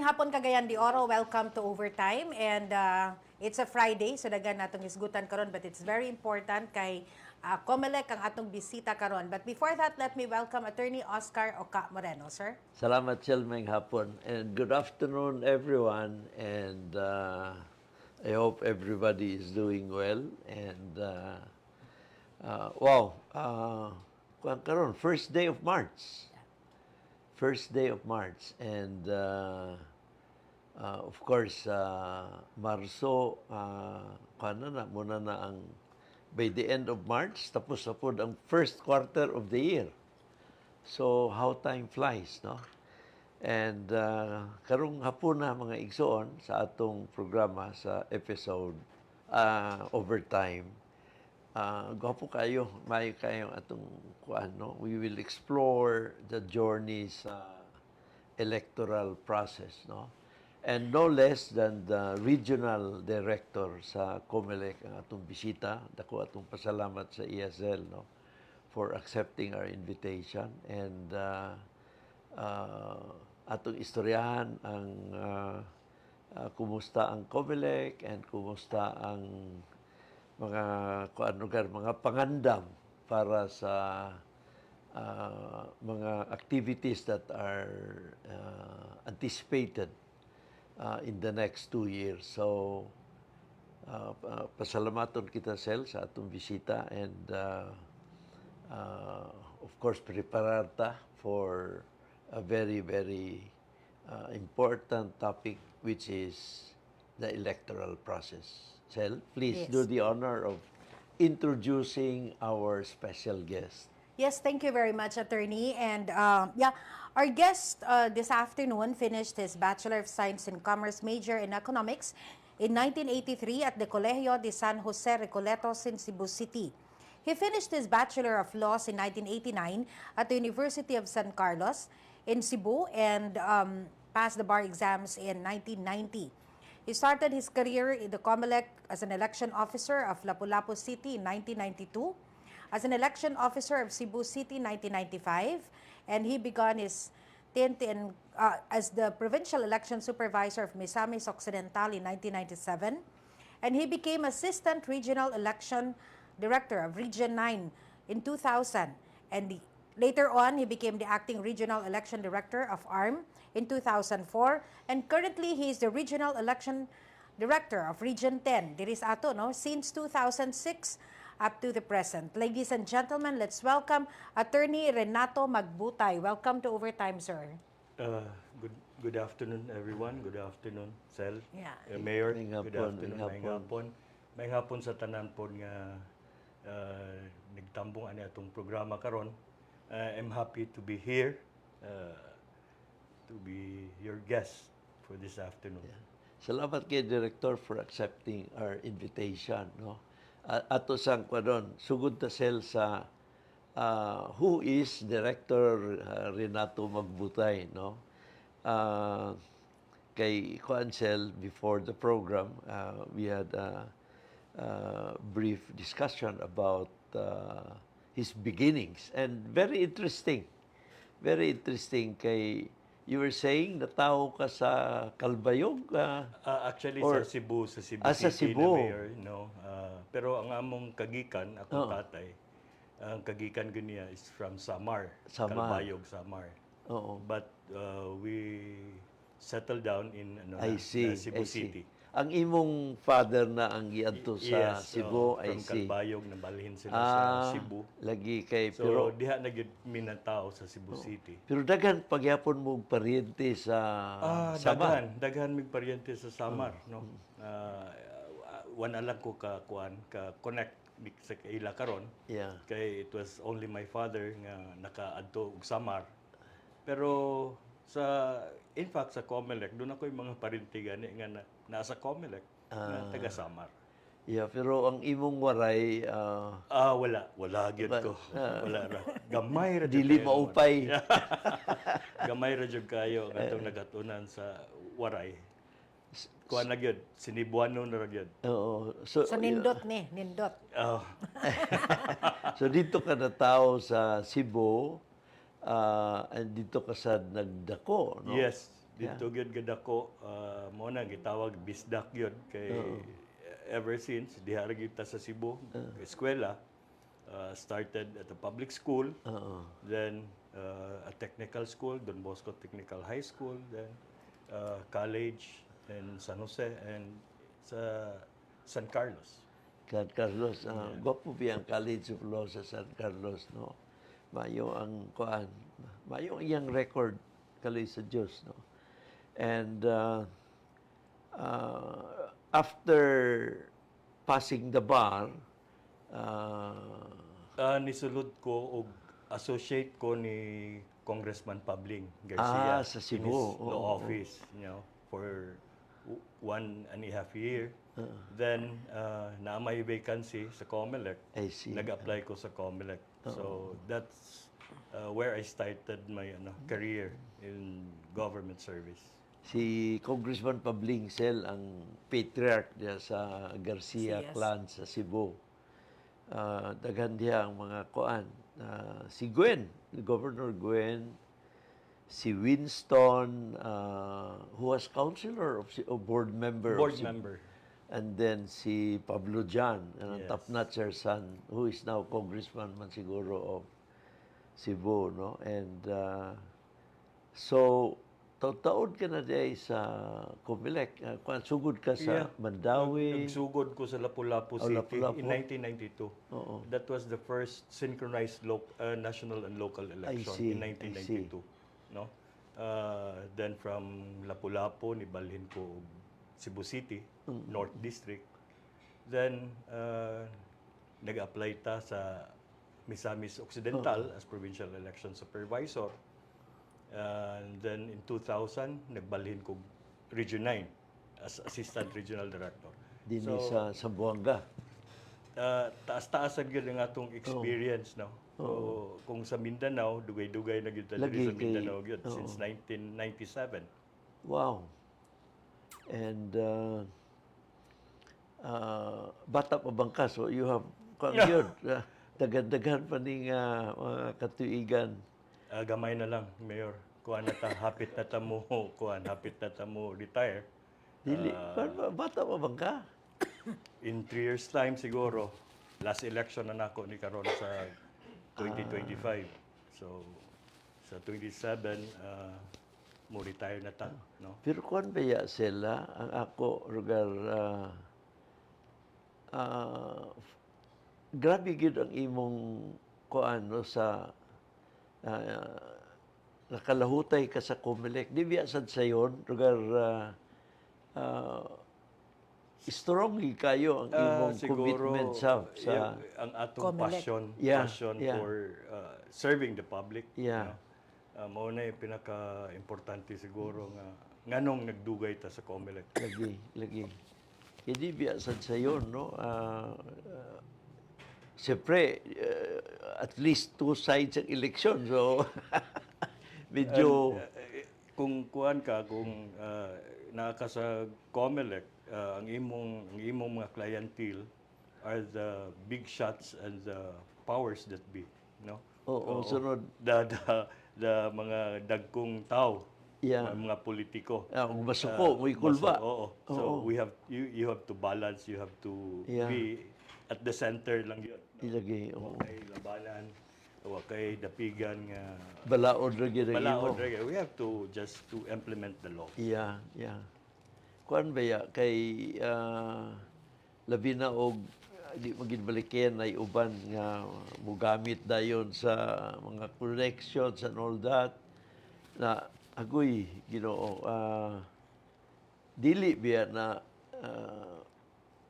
Mayang hapon Cagayan de Oro, welcome to Overtime. And it's a Friday, so dagan natong hisgutan karon, but it's very important kay COMELEC ang atong bisita karon. But before that, let me welcome Attorney Oscar Oca Moreno, sir. Salamat Mayang hapon. And good afternoon everyone. And I hope everybody is doing well. And karon, first day of March. First day of March. And of course, Marso, muna na ang, by the end of March, tapos na po ang first quarter of the year. So, how time flies, no? And karong hapon na mga igsoon sa atong programa sa episode Overtime. Gwapo kayo, mayo kayo atong kuano. We will explore the journey sa electoral process, no? And no less than the regional director sa COMELEC ang atong bisita. Dako atong pasalamat sa ESL, no, for accepting our invitation. And atong istoryahan ang kumusta ang COMELEC and kumusta ang mga pangandam para sa mga activities that are anticipated in the next 2 years. So, pasalamaton kita, Sel, sa atong bisita. And, of course, preparar ta for a very, very important topic, which is the electoral process. Sel, please do the honor of introducing our special guest. Yes, thank you very much, Attorney. And our guest this afternoon finished his Bachelor of Science in Commerce major in Economics in 1983 at the Colegio de San Jose Recoletos in Cebu City. He finished his Bachelor of Laws in 1989 at the University of San Carlos in Cebu and passed the bar exams in 1990. He started his career in the COMELEC as an election officer of Lapu-Lapu City in 1992, as an election officer of Cebu City in 1995, and he began his stint as the provincial election supervisor of Misamis Occidental in 1997, and he became assistant regional election director of Region 9 in 2000, and later on he became the acting regional election director of ARM in 2004, and currently he is the regional election director of Region 10. Diris ato, no, since 2006 up to the present. Ladies and gentlemen, let's welcome Attorney Renato Magbutay. Welcome to Overtime, sir. Good afternoon, everyone. Good afternoon, Sel. Yeah. Mayor, May good hapon, afternoon. may hapon. May hapon sa tanan po nga nagtambong ani atong programa karon. I'm happy to be here, to be your guest for this afternoon. Yeah. Salamat kay Director for accepting our invitation, no? Ato sang kwadon, sugod ta, Sel, sa who is Director Renato Magbutay, no? Kay Sel, before the program, we had a brief discussion about his beginnings, and very interesting kay you were saying na tao ka sa Calbayog, Actually, or sa Cebu City sa Cebu. na mayor, no? Pero ang among kagikan, akong tatay, ang kagikan guniya is from Samar. Calbayog, Samar. Oo. But we settled down in Cebu I see. City. Ang imong father na ang giadto sa Yes, Cebu, I from see. Calbayog, nabalhin sila sa Cebu. Lagi kay So, pero diha na gyud minatao sa Cebu City. pero daghan pagyapon mo pariente sa Samar. Daghan mig paryente sa Samar, no. Wala lang ko ka connect sa ila karon. Yeah. Kay it was only my father nga nakaadto og Samar. Pero in fact sa COMELEC doon ako yung mga parinti gani nga nasa COMELEC nga taga Samar. Yeah, pero ang imong waray Wala gyud ko. Wala ra. Gamay ra jud dili kayo. maupay. Gamay ra jud kayo atong nagatunan sa waray. Kuan na gyud, sinibuano na ra gyud. Oo. So nindot ni, nindot. Oh. So dito ka na tao sa Cebu, and dito ka sa nagdako, no? Yes. dito gyud gid ako mo na gitawag bisdak gyud kay ever since diha ra gyud ta sa Cebu, eskwela. Started at a public school, then a technical school, Don Bosco Technical High School, then college in San Jose and sa San Carlos. San Carlos, gwapo biya ang College of Law sa San Carlos, no? Mayo ang kuan, mayo ang iyang record kaloy sa Dios, no? And after passing the bar, Nisulod ko og associate ko ni Congressman Pabling Garcia sa in Cebu. his law office, for 1.5 year. Then na may vacancy sa COMELEC. I see. Nag-apply ko sa COMELEC. So that's where I started my career in government service. Si Congressman Pabling Sel ang patriarch diya sa Garcia clan sa Cebu. Daghan diya ang mga kuan. Si Gwen, Governor Gwen, si Winston, who was councilor of board member. Board member. And then si Pablo Jan, ang top-notcher son, who is now congressman man siguro of Cebu, no? And so, taon ka na diay sa COMELEC. Sugod ka sa Mandawi. Nagsugod ko sa Lapu-Lapu City in 1992. That was the first synchronized national and local election in 1992. No? Then from Lapu-Lapu, nibalhin ko Cebu City, North District. Then, nag-apply ta sa Misamis Occidental as Provincial Election Supervisor. And then in 2000, nagbalhin ko Region 9 as Assistant Regional Director. Dini sa Zamboanga. Taas-taasan yun ang atong experience, no? So, kung sa Mindanao, dugay-dugay na yun sa Mindanao yun since 1997. Wow. And bata pa bang ka? So you have, yun, dagan-dagan pa ning mga katuigan. Gamay na lang, Mayor. Kuan na ta, hapit na ta mo, hapit na ta mo retire. Dili, bata pa bang ka? In 3 years time siguro, last election na nako ni karon sa 2025. So sa 27 mo retire na ta, no? Pero kuan ba ya sila ang ako lugar grabe gid ang imong kuan no sa nakalahutay ka sa COMELEC. Di biya sad sayon lugar strong kayo ang imong commitment sa ang atong COMELEC. passion for serving the public. Mao na yung pinaka-importante siguro nga nganong nagdugay ta sa COMELEC. Lagi. Hindi biya sad sayon, no? Siyempre, at least two sides ang eleksyon. So, medyo... Kung kuan ka, kung naka sa COMELEC, ang imong mga clientele are the big shots and the powers that be, no? Sunod. The mga dagkong tao, mga politiko. Kung masuko, may kulba. So you have to balance, you have to be at the center lang yun. Ilagay, Kay labanan, kay dapigan nga. Balaod lagi na Balaod lagi. We have to just to implement the law. Yeah. Kuan ba ya kay labi na og di magibaliken ay uban nga mugamit dayon sa mga collections and all that na agoy Ginoo dili biya na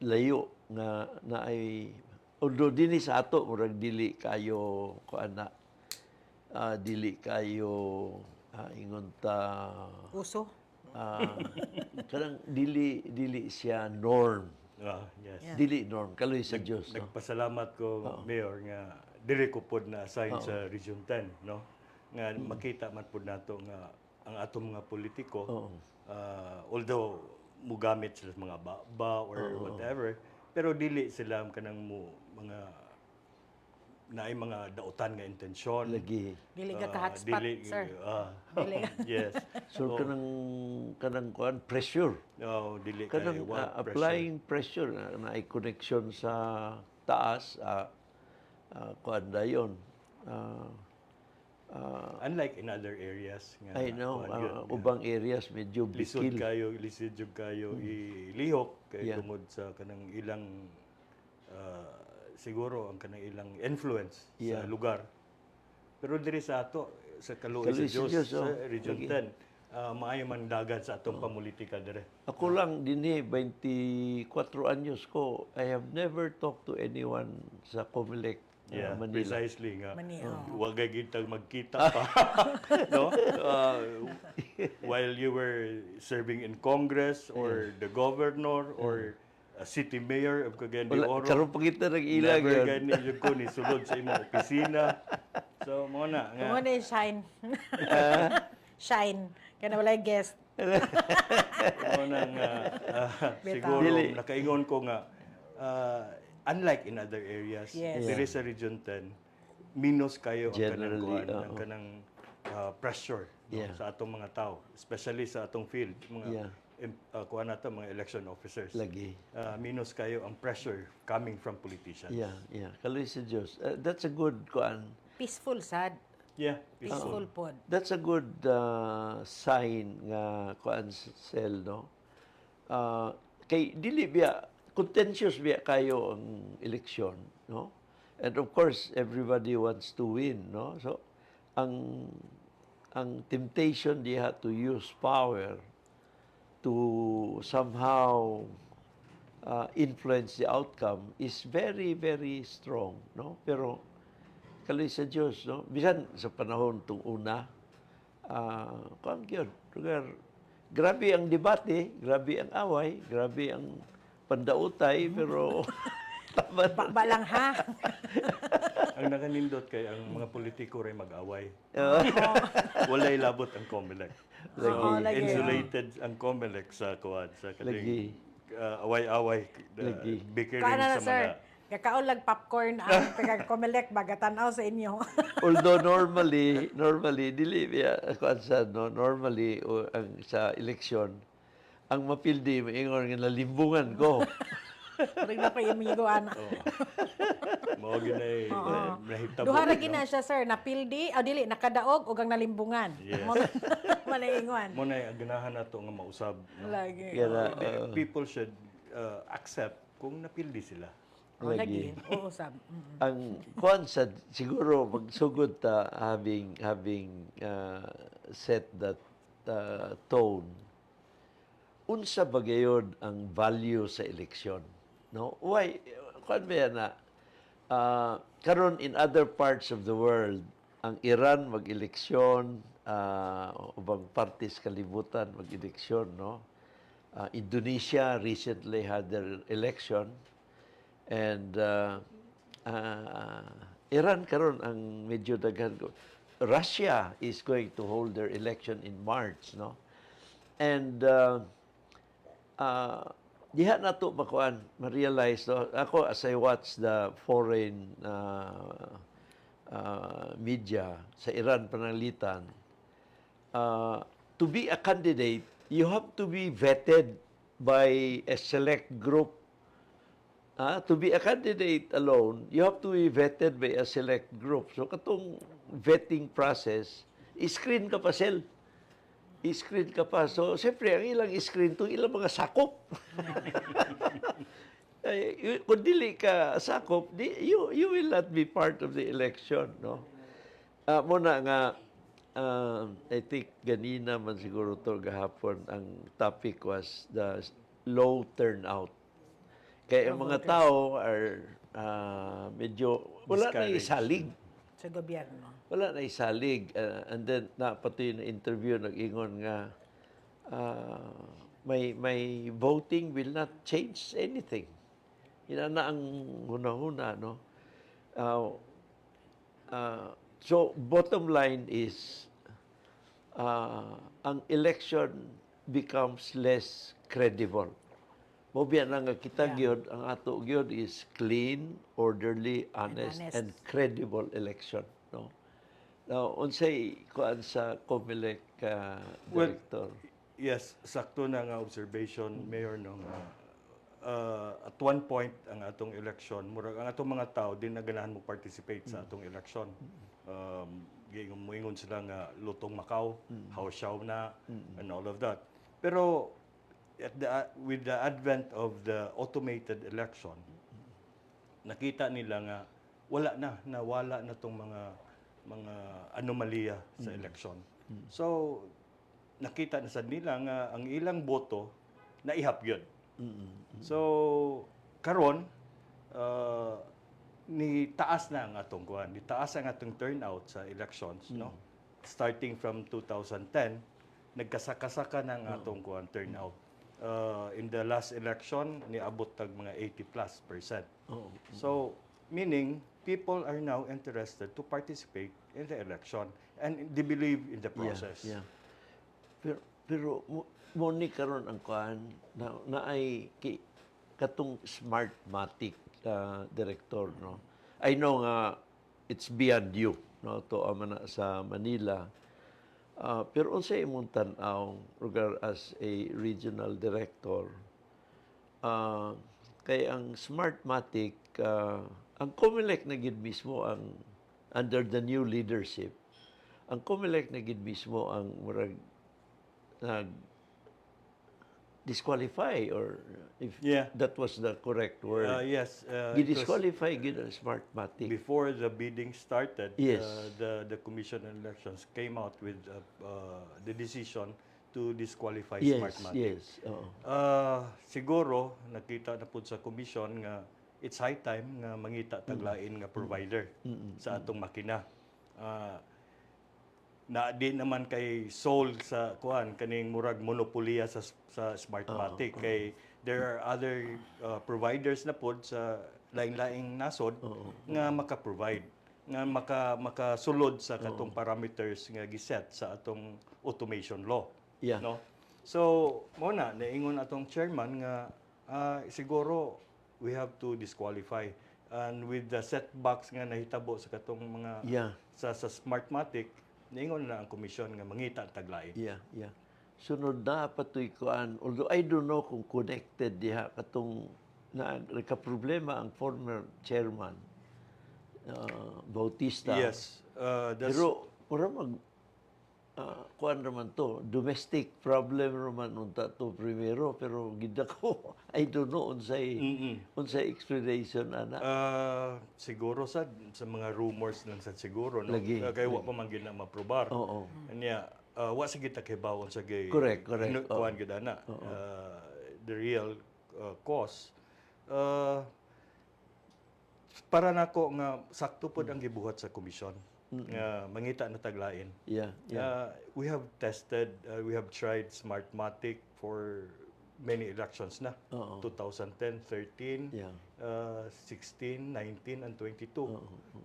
layo nga na ay although dinhi sa ato murag dili kayo kuan na dili kayo ingon ta Uso? kanang dili siya norm. Yes. Dili norm kaloy sa Dios, no? Nagpasalamat ko, Mayor, nga dili ko pod na assign sa Region 10, no? Nga makita man pod nato nga ang atong mga politiko, although mugamit sila sa mga ba or whatever, pero dili sila kanang mga na ay mga dautan nga intensyon. Lagi. Dili ka ka-hotspot, sir. Dili. Yes. So, kanang kuan pressure. Dili kay Kanang pressure. applying pressure na ay connection sa taas, kuan dayon. Unlike in other areas nga I know, kuan yun, nga ubang areas medyo lisod bikil. kayo ilihok kay Yeah. tungod sa kanang ilang siguro ang kanang ilang influence Yeah. sa lugar. Pero diri sa ato sa Kaluoy Kaluoy sa sa Dios Dios, sa oh. Region Lagi. 10 maayo man dagan sa atong pamulitika dire. Ako lang dinhi 24 anyos ko. I have never talked to anyone sa COMELEC Manila. Precisely nga. Manila. Wag gitag magkita pa. No? While you were serving in Congress or the governor or a city mayor of Cagayan de Wala, Oro. karon pa kita nag-ilag Never yun. gani yun ko ni sulod sa imong opisina. So mo na nga. Mo na yung shine. Shine. Kaya na wala yung guest. Mo na nga siguro Dili. nakaingon ko nga unlike in other areas, Yes. diri sa Region 10, minus kayo ang kanang Generally, kuan, oo. ang kanang pressure no, Yeah. sa atong mga tao, especially sa atong field, mga Yeah. kuan nato mga election officers. Lagi. Minus kayo ang pressure coming from politicians. Yeah. Kaluoy sa Dios. That's a good kuan. Peaceful, sad. Yeah. Peaceful pod. That's a good sign nga kuan sel, no? Kay dili biya contentious biya kayo ang eleksyon, no? And of course, everybody wants to win, no? So ang temptation diha to use power to somehow influence the outcome is very, very strong, no? Pero kaluoy sa Dios, no? Bisan sa panahon tong una, kuan gyud, grabe ang debate, grabe ang away, grabe ang pandautay, pero tama na. Ba lang ha. Ang nakanindot kay ang mga politiko ray mag-away. Walay labot ang COMELEC. So, Lagi. insulated ang COMELEC sa kuwan sa Lagi. kaling away-away, Lagi. bickering Kaana na, sa sir. mga Kakaon lang popcorn ang taga-COMELEC bagatanaw sa inyo. Although normally dili biya kuan sa no, normally ang sa eleksyon ang mapildi maingon nga nalimbungan ko. Ring na pa yung amigo, ana. mao ginay nahitabo. Duha ra gina siya, sir. Napildi, dili, nakadaog, ug ang nalimbungan. Yes. Manaingon. Mo na ganahan nato nga mausab. No? Lagi. Kaya People should accept kung napildi sila. Lagi. Oo, sab. ang kuan sa siguro magsugod ta having set that tone. Unsa ba gayud ang value sa eleksyon, no? Why kuan ba na karon in other parts of the world ang Iran mag-eleksyon, ubang partes kalibutan mag-eleksyon, no? Indonesia recently had their election, and Iran karon ang medyo daghan ko. Russia is going to hold their election in March, no? And diha na to makuan, ma-realize, no? Ako, as I watch the foreign media sa Iran pananglitan, to be a candidate, you have to be vetted by a select group. To be a candidate alone, you have to be vetted by a select group. So katong vetting process, screen ka pa sel. I-screen ka pa. So, siyempre, ang ilang screen to ilang mga sakop. Kung dili ka sakop, you will not be part of the election, no? Muna nga, I think ganina man siguro to gahapon, ang topic was the low turnout. Kaya ang mga tao are medyo, wala na isalig. Sa gobyerno. Wala na isalig. And then, pati na interview, nag-ingon nga, may voting will not change anything. Yan na ang huna-huna, no? So, bottom line is, ang election becomes less credible Mo biya na nga kita Yeah. gyud ang ato gyud is clean, orderly, honest, honest. and credible election, no. Now, unsay kuan sa COMELEC Well, director? yes, sakto na nga observation, Mayor, no, nga, at one point ang atong election, murag ang atong mga tao din na ganahan mo participate sa atong election. Moingon sila nga lutong Macau, hausaw na, and all of that. Pero with the advent of the automated election, nakita nila nga nawala na tong mga anomalya sa election. So nakita na sad nila nga ang ilang boto naihap gyud. So karon ni taas na ang atong kuan, ni taas ang atong turnout sa elections, no? Starting from 2010, nagkasaka-saka na ang atong kuan turnout. In the last election, niabot tag mga 80+%. So meaning people are now interested to participate in the election and they believe in the process. Yeah. Pero mo ni karon ang kuan na ay katong smartmatic director, no. I know nga it's beyond you, no, to amana sa Manila. Pero unsay imong tan-aw regard as a regional director, kay ang smartmatic, ang COMELEC na gid mismo ang under the new leadership, ang COMELEC na gid mismo ang murag nag disqualify, or if Yeah. that was the correct word. Yes. Gidisqualify gid ang smartmatic. Before the bidding started, Yes. the Commission on Elections came out with the decision to disqualify Yes, Smartmatic. yes. Oo. Siguro nakita na pud sa commission nga it's high time nga mangita taglain nga provider sa atong makina. Na di naman kay sold sa kuan kaning murag monopolya sa Smartmatic, kay there are other providers na pod sa laing-laing nasod nga maka-provide, nga makasulod sa katong parameters nga giset sa atong automation law. Yeah. No? So mo na naingon atong chairman nga siguro we have to disqualify, and with the setbacks nga nahitabo sa katong mga Yeah. sa Smartmatic, naingon na ang komisyon nga mangita taglain. Yeah. Sunod na patoy kuan, although I don't know kung connected diha katong nagka-problema ang former chairman Bautista. Yes. Pero mura kuan raman to, domestic problem raman unta to primero, pero gid ako I don't know unsay explanation ana. Siguro sa mga rumors lang sa siguro, no? Lagi. Kaya wa pa man gid na maprobar. Oo. Anya wa sa kita kay bawon sa gay. Correct. Kuan gid ana. The real cause. Para nako nga sakto pod ang gibuhat sa komisyon nga mangita na taglain. Yeah. We have tested, we have tried Smartmatic for many elections na. 2010, 13, Yeah. 16, 19, and 22.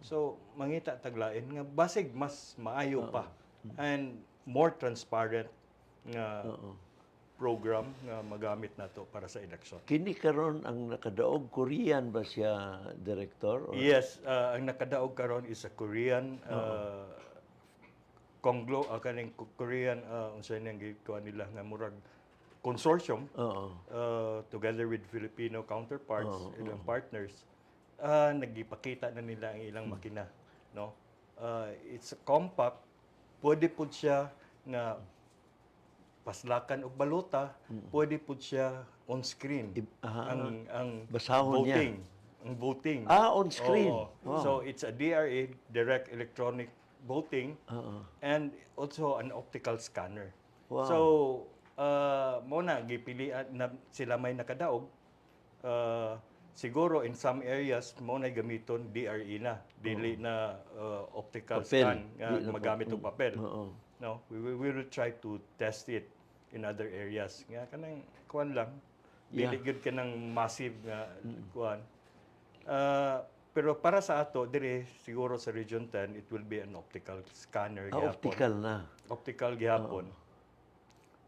So, mangita taglain nga basig mas maayo pa and more transparent nga program nga magamit nato para sa election. Kini karon ang nakadaog Korean ba siya director? Or? Yes, ang nakadaog karon is a Korean kaning Korean unsay nang gikuan nila nga murag consortium together with Filipino counterparts, ilang partners, nagipakita na nila ang ilang makina, no? It's a compact, pwede pud siya nga paslakan og balota, pwede pud siya on screen. Ang Basahon niya. voting, ang voting. On screen. Oo. Wow. So it's a DRA, direct electronic voting, and also an optical scanner. Wow. So mo na gipilian na sila may nakadaog. Siguro in some areas mo na gamiton DRE na, dili na optical Papel. scan nga Di na magamit og papel. Oo. No, we will try to test it in other areas. Nga kanang kuan lang. Yeah. Dili gyud kanang massive nga kuan. Pero para sa ato dire siguro sa Region 10 it will be an optical scanner gihapon. Optical na. Optical gihapon.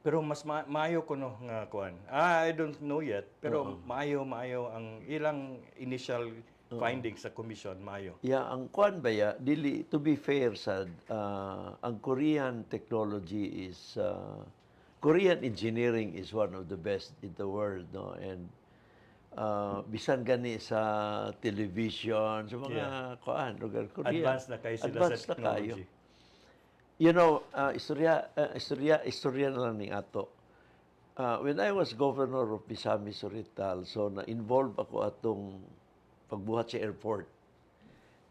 Pero mas maayo ko no nga kuan. I don't know yet, pero maayo ang ilang initial findings sa commission maayo. Yeah, ang kuan ba ya, dili, to be fair sad, ang Korean technology is, Korean engineering is one of the best in the world, no? And bisan gani sa television, sa mga kuan, lugar Korean. Advanced na kayo sila Advanced sa na kayo. technology. You know, istorya na lang ni ato. When I was governor of Misamis Oriental, so na-involve ako atong pagbuhat sa airport.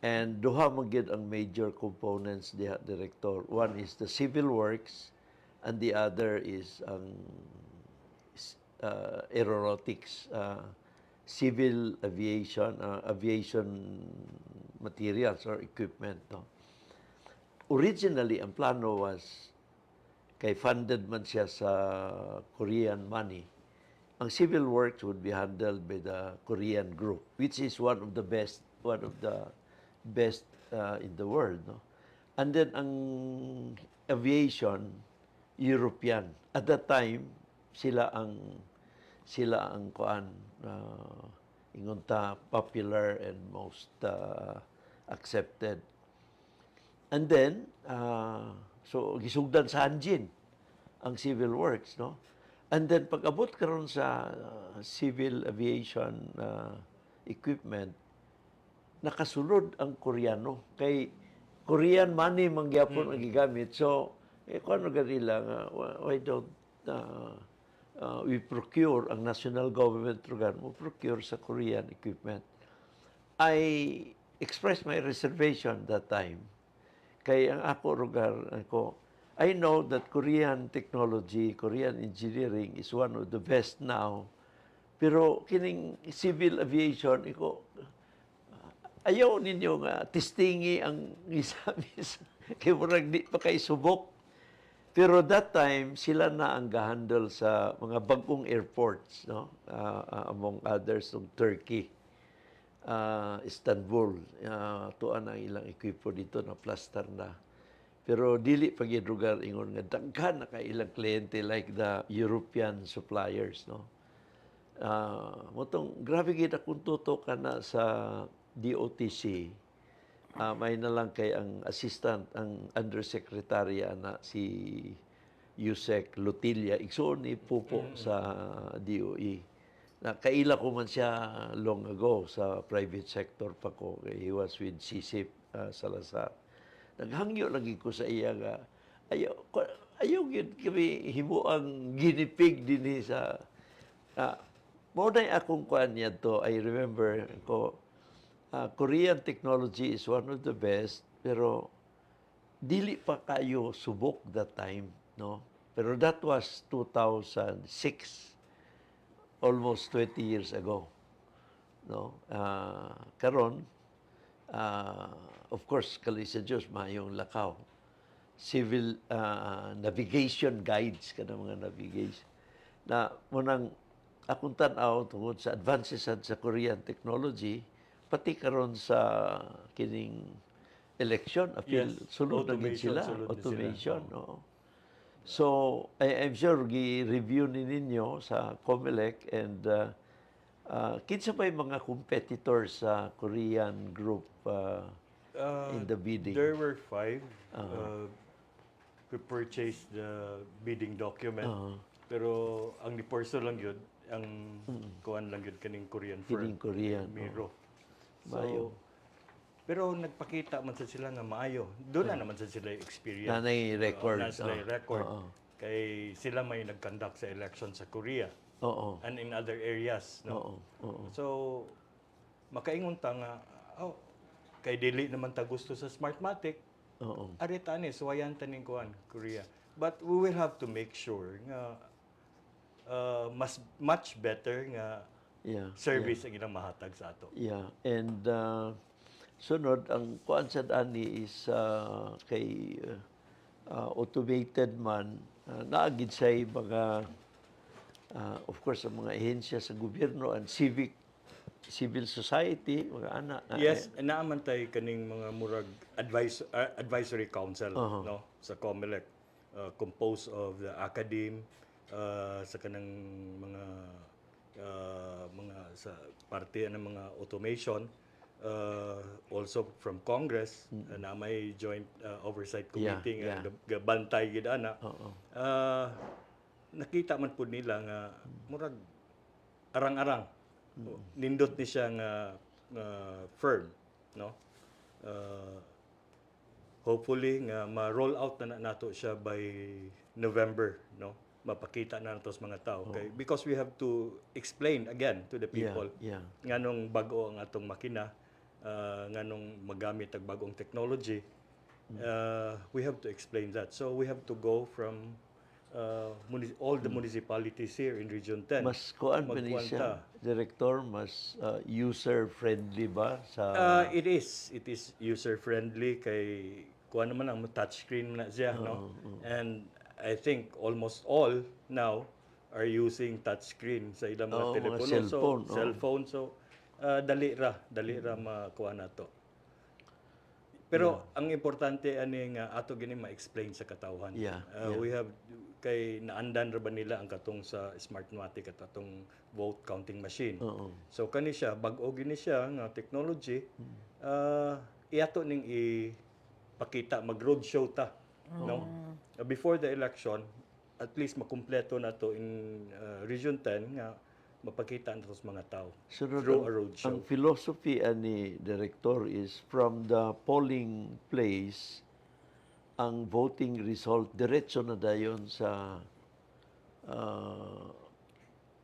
And duha man gyud ang major components diha, Director. One is the civil works and the other is ang aeronautics, civil aviation, aviation materials or equipment. No? Originally, ang plano was, kay funded man siya sa Korean money, ang civil works would be handled by the Korean group, which is one of the best in the world. No? And then ang aviation, European. At that time, sila ang kuan, ingunta popular and most accepted. And then, so gisugdan sa Hanjin ang civil works, no? And then pag abot karon sa civil aviation equipment, nakasulod ang Koreano kay Korean money mangyapon ang gigamit. So, kuno ganila nga why don't we procure ang national government lugar mo procure sa Korean equipment. I expressed my reservation that time. Kay ang ako lugar I know that Korean technology, Korean engineering is one of the best now. Pero kining civil aviation, ayaw ninyo nga testingi ang isamis. Kaya murag di pa kay subok. Pero that time, sila na ang gahandle sa mga bagong airports, no? Among others, ng Turkey, Istanbul. Tuan ang ilang equipo dito na plaster na. Pero dili pag lugar ingon nga daghan na kay ilang kliyente like the European suppliers, no? Motong grabe gid akong tutok kana sa DOTC. May na lang kay ang assistant, ang undersecretary na si Yusek Lutilla, igsoon ni Pupo sa DOE. Na kaila ko man siya long ago sa private sector pa ko. He was with CSIP Salazar. Naghangyo lagi ko sa iya nga ayaw gyud kami himuang ginipig dinhi sa mo na akong kuan niya to. I remember ko Korean technology is one of the best, pero dili pa kayo subok that time, no? Pero that was 2006, almost 20 years ago, no? Karon, of course, kali sa Diyos, mayong lakaw. Civil navigation guides, kada mga navigation. Na munang akong tanaw tungod sa advances sa Korean technology, pati karon sa kining election appeal, sulod na gid sila, automation, no? So I'm sure gi-review ninyo sa COMELEC and kinsa pa yung mga competitors sa Korean group in the bidding? There were 5 who purchased the bidding document. Pero ang ni-porso lang yun, ang kuan lang yun kaning Korean firm. Kining Korean. Miro. Maayo. Pero nagpakita man sa sila nga maayo. Doon na naman sa sila experience. Nanay record. Na sila record. Kay sila may nag-conduct sa election sa Korea. Oo. And in other areas. No? Oo. So, makaingon ta nga, kay dili naman ta gusto sa Smartmatic. Oo. Arita ni, suwayan ta ning kuan, Korea. But we will have to make sure nga much better nga service ang ilang mahatag sa ato. Yeah. And sunod, ang kuan sa ani is kay automated man, naagid say mga, of course, ang mga ahensya sa gobyerno and civil society, mga ana. Yes, naamantay kaning mga murag advisory council no sa COMELEC. composed of the academe, sa kanang mga sa parte ng mga automation, also from Congress na may joint oversight committee Yeah, nga gabantay gid ana. Oo. Nakita man pud nila nga murag arang-arang. Nindot ni siya nga firm, no? Hopefully nga ma-roll out na nato siya by November, no? Mapakita na nato sa mga tao. Okay? Because we have to explain again to the people Yeah. nganong bago ang atong makina, nganong magamit ang bagong technology. We have to explain that. So we have to go from all the municipalities here in Region 10. Mas kuan pa ni siya, Director, mas user-friendly ba sa... It is user-friendly kay kuan naman ang touchscreen na siya, no? And I think almost all now are using touchscreen sa ilang mga mga telepono. cellphone, Cellphone. So, dali ra makuha na to. Pero ang importante ani nga ato gini ma-explain sa katawhan. We have kay naandan ra ba nila ang katong sa Smartmatic at atong vote counting machine. So kani siya bag-o gini siya nga technology. Iato ning ipakita mag-roadshow ta, no? Before the election, at least makumpleto na to in Region 10 nga mapakita nato sa mga tao through a roadshow. Ang philosophy ani Director is from the polling place, ang voting result diretso na dayon sa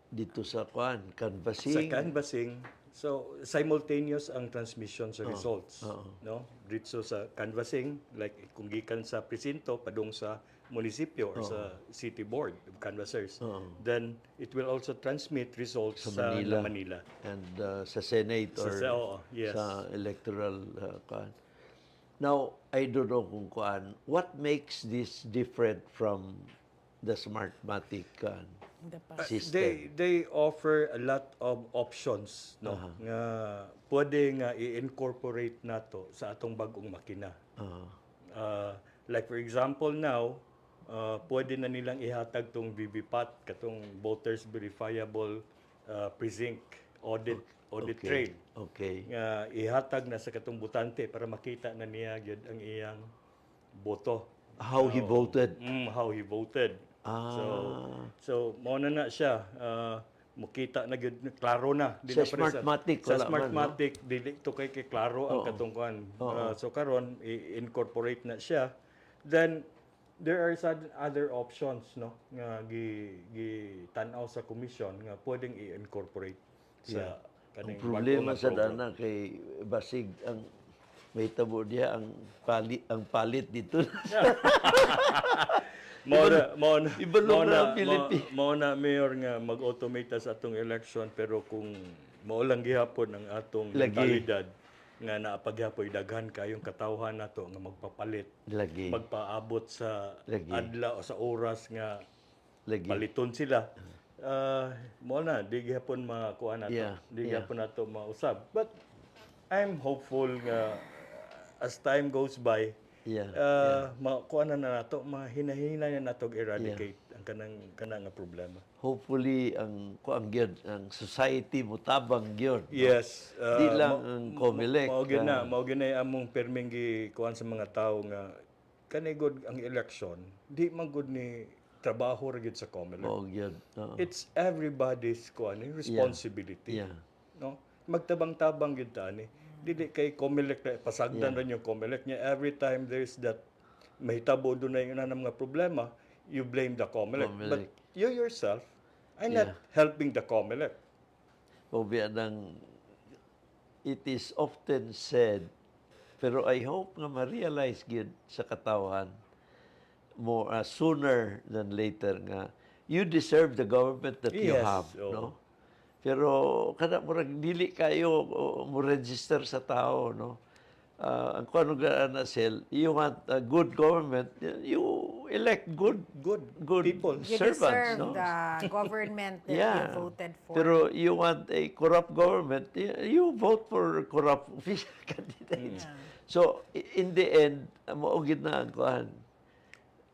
dito sa canvassing. Sa canvassing, so simultaneous ang transmission sa results, no? Dito sa canvassing, like kung gikan sa presinto padung sa munisipyo or sa city board of canvassers, then it will also transmit results sa Manila. And sa Senate or sa electoral Now, I don't know kung what makes this different from the Smartmatic system? They offer a lot of options, no? Nga pwede nga i-incorporate nato sa atong bagong makina. Like for example now, pwede na nilang ihatag tong VVPAT, katong voters verifiable precinct audit trail. Okay. Nga ihatag na sa katong botante para makita na niya gyud ang iyang boto. How he voted. How he voted. So mao na siya. Makita na gyud klaro na Sa Smartmatic sa Smartmatic dili to kay klaro ang katong kuan. So karon i-incorporate na siya. Then there are other options, no, nga tan-aw sa commission nga pwedeng i-incorporate sa kaning ang problema sa dana kay basig ang may tabo diya ang palit dito. Mao na mayor nga mag-automate sa atong election, pero kung mao lang gihapon ang atong mentalidad nga naapagyapoy daghan kayong katawhan nato nga magpapalit, magpaabot sa adlaw o sa oras nga paliton sila. Mo na di gyapon makuha nato, di gyapon nato mausab. But I'm hopeful nga as time goes by, makuha na nato, mahina-hina na nato eradicate ang kanang nga problema. Hopefully ang ang society mo tabang gyud. Yes. Di lang ang COMELEC. Mao gyud among perming kuan sa mga tawo nga kanigod ang election, di man gud ni trabaho ra gyud sa COMELEC. It's everybody's responsibility. No? Magtabang-tabang gyud ta ni. Dili kay COMELEC pasagdan ran yung COMELEC niya. Every time there's that mahitabo doon na mga problema, you blame the COMELEC. But you yourself are not helping the COMELEC. It is often said, pero I hope nga ma-realize gyud sa katawhan more sooner than later nga you deserve the government that you have, no? Pero kada murag dili kayo mo register sa tao, no? Ang kuno na sel, you want a good government, you elect good people. You servants, deserve no? the government that you voted for. Pero you want a corrupt government, you vote for corrupt official candidates. So in the end, mao gid na ang kuan.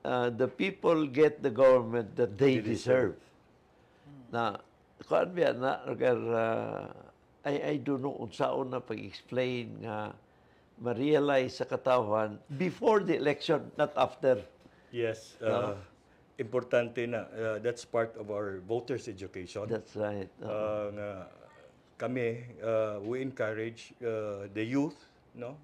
the people get the government that they They deserve. deserve. Na kuan biya na agar I don't know unsaon na pag-explain nga ma-realize sa katawan before the election, not after. Yes, importante na. That's part of our voters' education. That's right. Nga kami, we encourage the youth, no,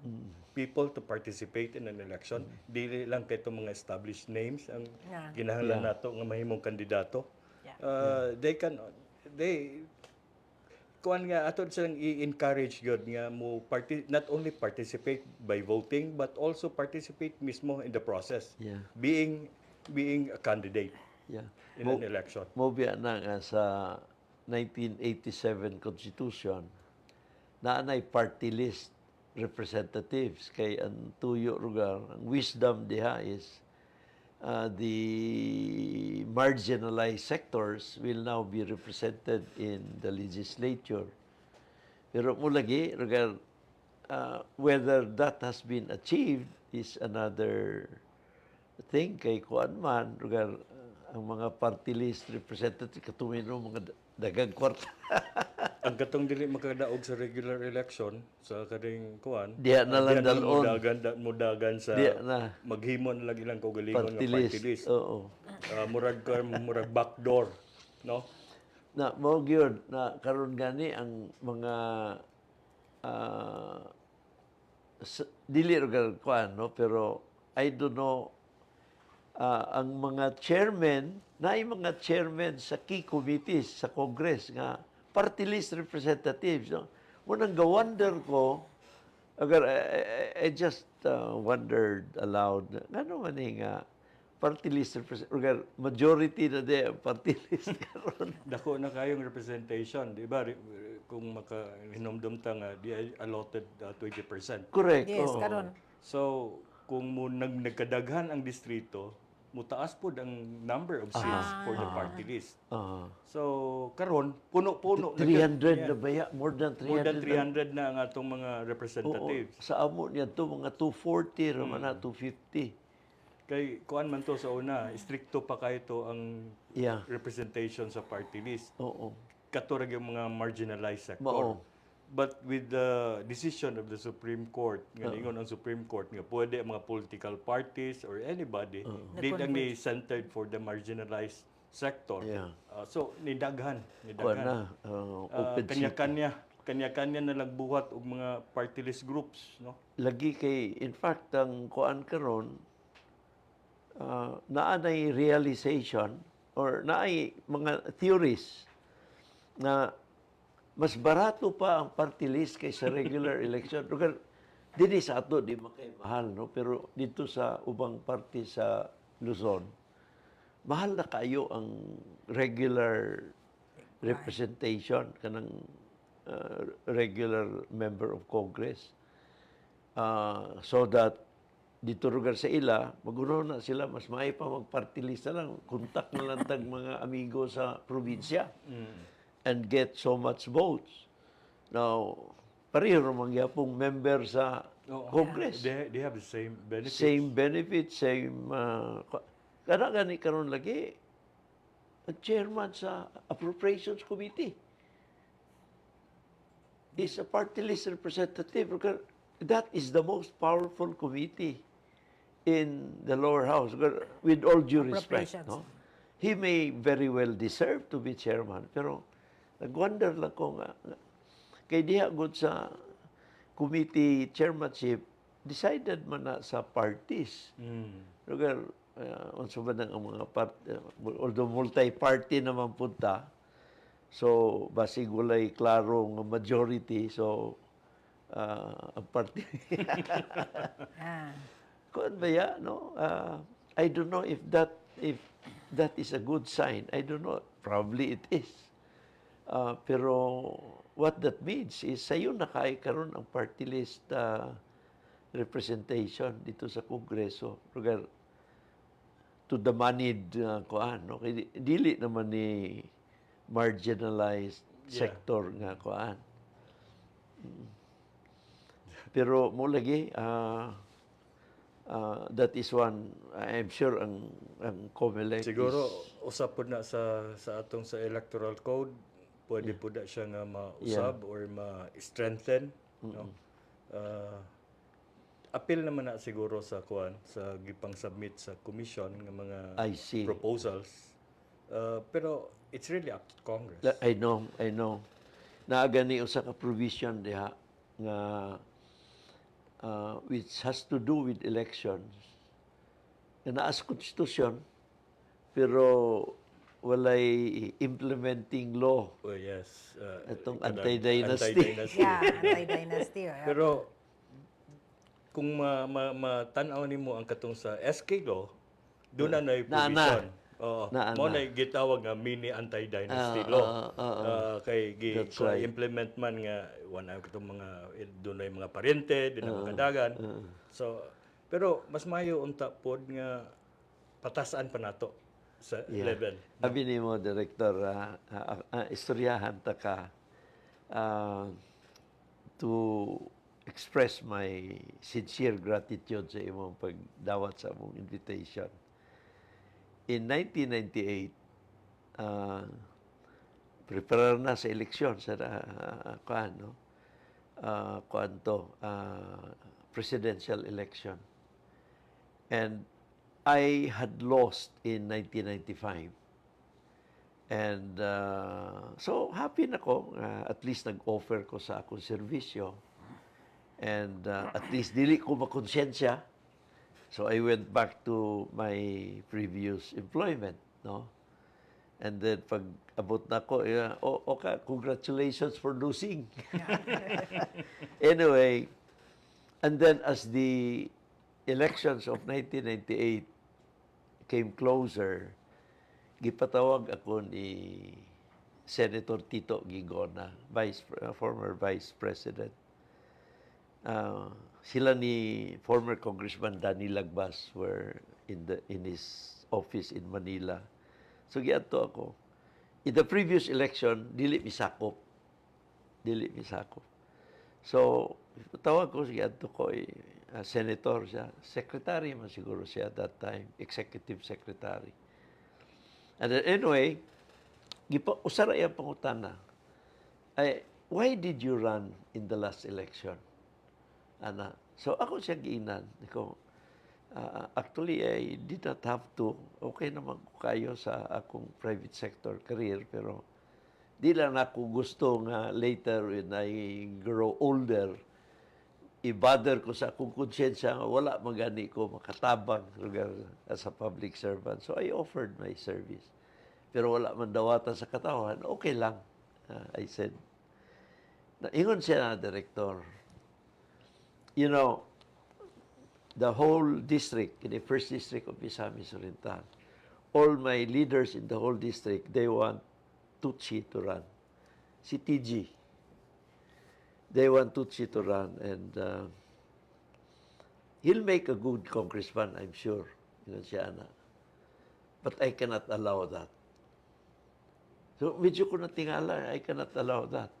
people to participate in an election. Dili lang kay itong mga established names ang Yeah. kinahanglan nato nga mahimong kandidato. Yeah. They kuan nga ato silang i-encourage gyud nga mo not only participate by voting but also participate mismo in the process. Yeah. Being a candidate Yeah. in an election. Mo biya na nga sa 1987 Constitution na anay party list representatives kay ang tuyo lugar ang wisdom diha is the marginalized sectors will now be represented in the legislature. Pero mo lagi lugar whether that has been achieved is another thing kay kuan man lugar ang mga party list representative katumino mga dagang kwarta. Ang katong dili makadaog sa regular election sa kading kuan. Diya na lang dalon. Mudagan sa Diya na. maghimo na lang ilang kaugalingon nga Party party list. list. Oo. Murag backdoor, no? Na mo gyud na karon gani ang mga dili lugar kuan no pero I don't know ang mga chairman mga chairman sa key committees sa Congress nga party list representatives no munang gawonder ko agar I just wondered aloud ngano man nga party list representative majority na de party list karon Dako na kayong representation, di ba? Kung makahinomdom ta nga di allotted 20%. correct Yes, oo. karon. So, kung mo nagkadaghan ang distrito, mutaas po ang number of seats for the party list. So, karon puno-puno 300 na baya more than 300 more than 300 na ang atong mga representatives. sa amo niya to mga 240 ra man na 250 Kay kuan man to sa una, stricto pa kayo to ang yeah representation sa party list. oo Katurag yung mga marginalized sector. Mao. But with the decision of the Supreme Court, nga ningon ang Supreme Court nga pwede ang mga political parties or anybody dili ang ni centered for the marginalized sector. Yeah. So nidaghan. kuan na open seat Kanya-kanya na nagbuhat og mga party list groups, no? lagi kay in fact ang kuan karon naanay realization or naay mga theories na mas barato pa ang party list kaysa regular election. Lugar, dili sa ato, di makay mahal, no? Pero dito sa ubang party sa Luzon, mahal na kayo ang regular representation, kanang regular member of Congress. So that dito lugar sa ila, magunaw na sila, mas may pa mag-party list na lang, kontak na lang tag mga amigo sa probinsya. And get so much votes. Now, pareho naman yapong member sa Congress. They have the same benefits. Same benefits, same... gani karon lagi, ang chairman sa Appropriations Committee is a party list representative. That is the most powerful committee in the lower house, with all due respect. Appropriations. No? He may very well deserve to be chairman, pero nag-wonder lang ko nga, kay diha good sa committee chairmanship, decided man na sa parties. Lugar, unsa ba ang mga although multi-party naman punta, so basig walay klaro nga majority, so ang party. Kuan ba ya, no? I don't know if that is a good sign. I don't know. Probably it is. Pero what that means is sayo na kay karon ang party list representation dito sa Kongreso. Lugar to the moneyed kuan, no? Kay dili naman ni marginalized sector nga kuan. Pero mo lagi That is one, I'm sure ang COMELEC Siguro is, usap po na sa atong sa electoral code, pwede po na siya nga mausab or ma-strengthen, no? Appeal naman na siguro sa kuan sa gipang submit sa commission ng mga I see. proposals. Pero it's really up to Congress. I know. Naagani usa ka provision diha nga which has to do with elections. Na naa sa konstitusyon pero walay implementing law. Oh, yes. Itong kanang anti-dynasty. anti-dynasty. Yeah, anti-dynasty. Oh, yeah. Pero kung matanaw nimo ang katong sa SK law, doon na nay provision. Oo. Mo na gitawag nga mini anti-dynasty law. Kay That's right. implement man nga wala katong mga doon na mga paryente, doon na mga kadagan. So pero mas mayo unta pod nga patasan pa nato sa level. Abi ni mo, Director, istoryahan ta ka to express my sincere gratitude sa imong pagdawat sa among invitation. In 1998, prepare na sa eleksyon sa presidential election. And I had lost in 1995. And so happy na ko, at least nag-offer ko sa akong serbisyo. And at least dili ko makonsensya. So I went back to my previous employment, no? And then pag abot na ko, okay, congratulations for losing. Anyway, and then as the elections of 1998 came closer, gipatawag ako ni Senator Tito Gigona, former Vice President. Sila ni former Congressman Danny Lagbas were in his office in Manila. So giadto ako. In the previous election, dili misakop. So tawag ko giadto ko senator siya, secretary man siguro siya at that time, executive secretary. And then anyway, usara iya pangutana. Why did you run in the last election? Ana. So ako siya giinan. Actually, I did not have to. Okay naman ko kayo sa akong private sector career, pero di lang ako gusto nga later when I grow older, i-bother ko sa akong konsyensya nga wala magani ko makatabang as a public servant. So I offered my service. Pero wala man dawatan sa katawan, okay lang. I said. Ingon siya na, Director, you know, the whole district, in the first district of Misamis Oriental, all my leaders in the whole district, they want Tutsi to run. Si TG. They want Tutsi to run, and he'll make a good congressman, I'm sure. Yun siya na. But I cannot allow that. So, medyo ko natingala, I cannot allow that.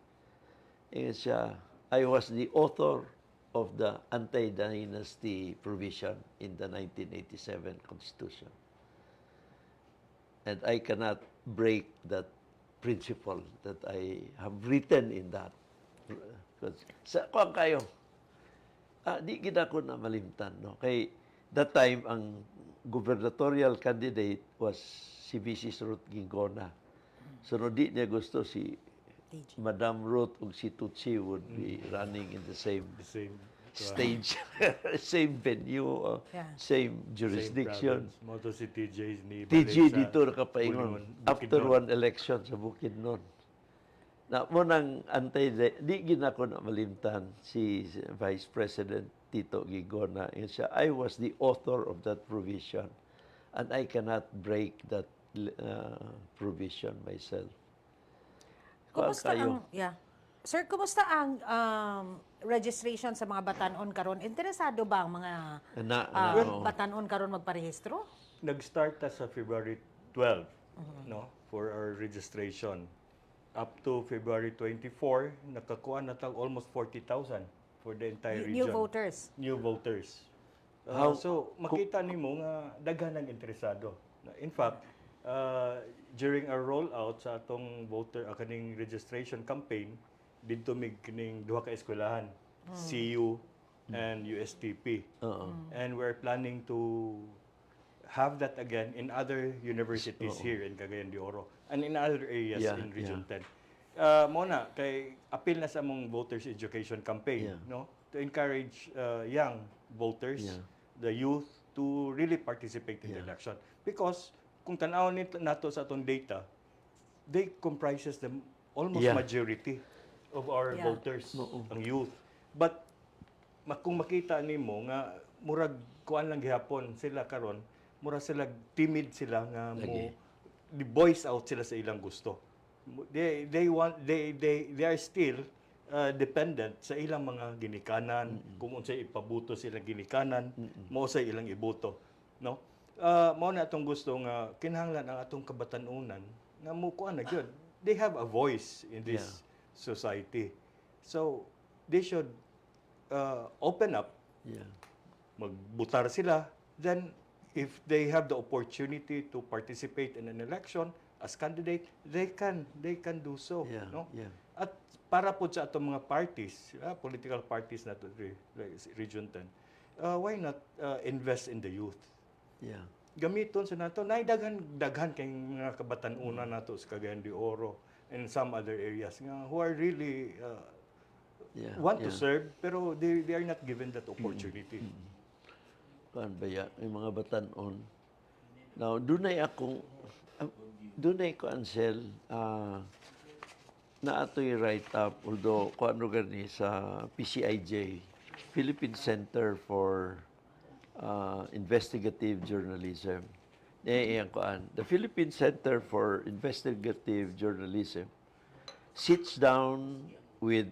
Yun siya, I was the author of the anti-dynasty provision in the 1987 Constitution. And I cannot break that principle that I have written in that. Sa kuan kayo, di gid ako na malimtan, no? Kay that time ang gubernatorial candidate was si Mrs. Ruth Gingona. So no di niya gusto si Madam Ruth ug si Tutsi would be running in the same stage, same venue, same jurisdiction. Moto si TJ ni TJ dito nakapaingon after one election sa Bukidnon. Na mo nang di ginako na malimtan si Vice President Tito Gigona. I was the author of that provision and I cannot break that provision myself. Kumusta ang, Sir, kumusta ang registration sa mga batanon karon? Interesado ba ang mga batanon karon magparehistro? Nag-start ta sa February 12, no, for our registration. Up to February 24, nakakuha na tag almost 40,000 for the entire region. New voters. New voters. So makita nimo nga daghan ang interesado. In fact, during our rollout sa atong kaning registration campaign didto mig kining duha ka eskwelahan, CU and USTP. And we're planning to have that again in other universities here in Cagayan de Oro and in other areas in Region 10. Mo na kay appeal na sa among voters education campaign, no, to encourage young voters, the youth, to really participate in the election, because kung tan-aw nato sa atong data, they comprises the almost majority of our voters, ang youth. But kung makita nimo nga murag kuan lang gihapon sila karon, murag sila timid sila nga mo di voice out sila sa ilang gusto. They are still dependent sa ilang mga ginikanan, kung unsay ipabuto silang ginikanan, mao sa ilang iboto, no? Mao na atong gusto nga kinahanglan ang atong kabatan-unan nga mo kuan na gyud. They have a voice in this society. So they should open up. Magbutar sila, then if they have the opportunity to participate in an election as candidate, they can do so, no? At para po sa atong mga parties, political parties na to Region 10, why not invest in the youth? Gamiton sa nato nay daghan kay mga kabatan-una nato sa Cagayan de Oro and some other areas nga who are really want to serve, pero they are not given that opportunity. Kuan ba ya, yung mga batanon. Now, dunay ko ansel na ato'y write-up, although kung ano gani sa PCIJ, Philippine Center for Investigative Journalism. The Philippine Center for Investigative Journalism sits down with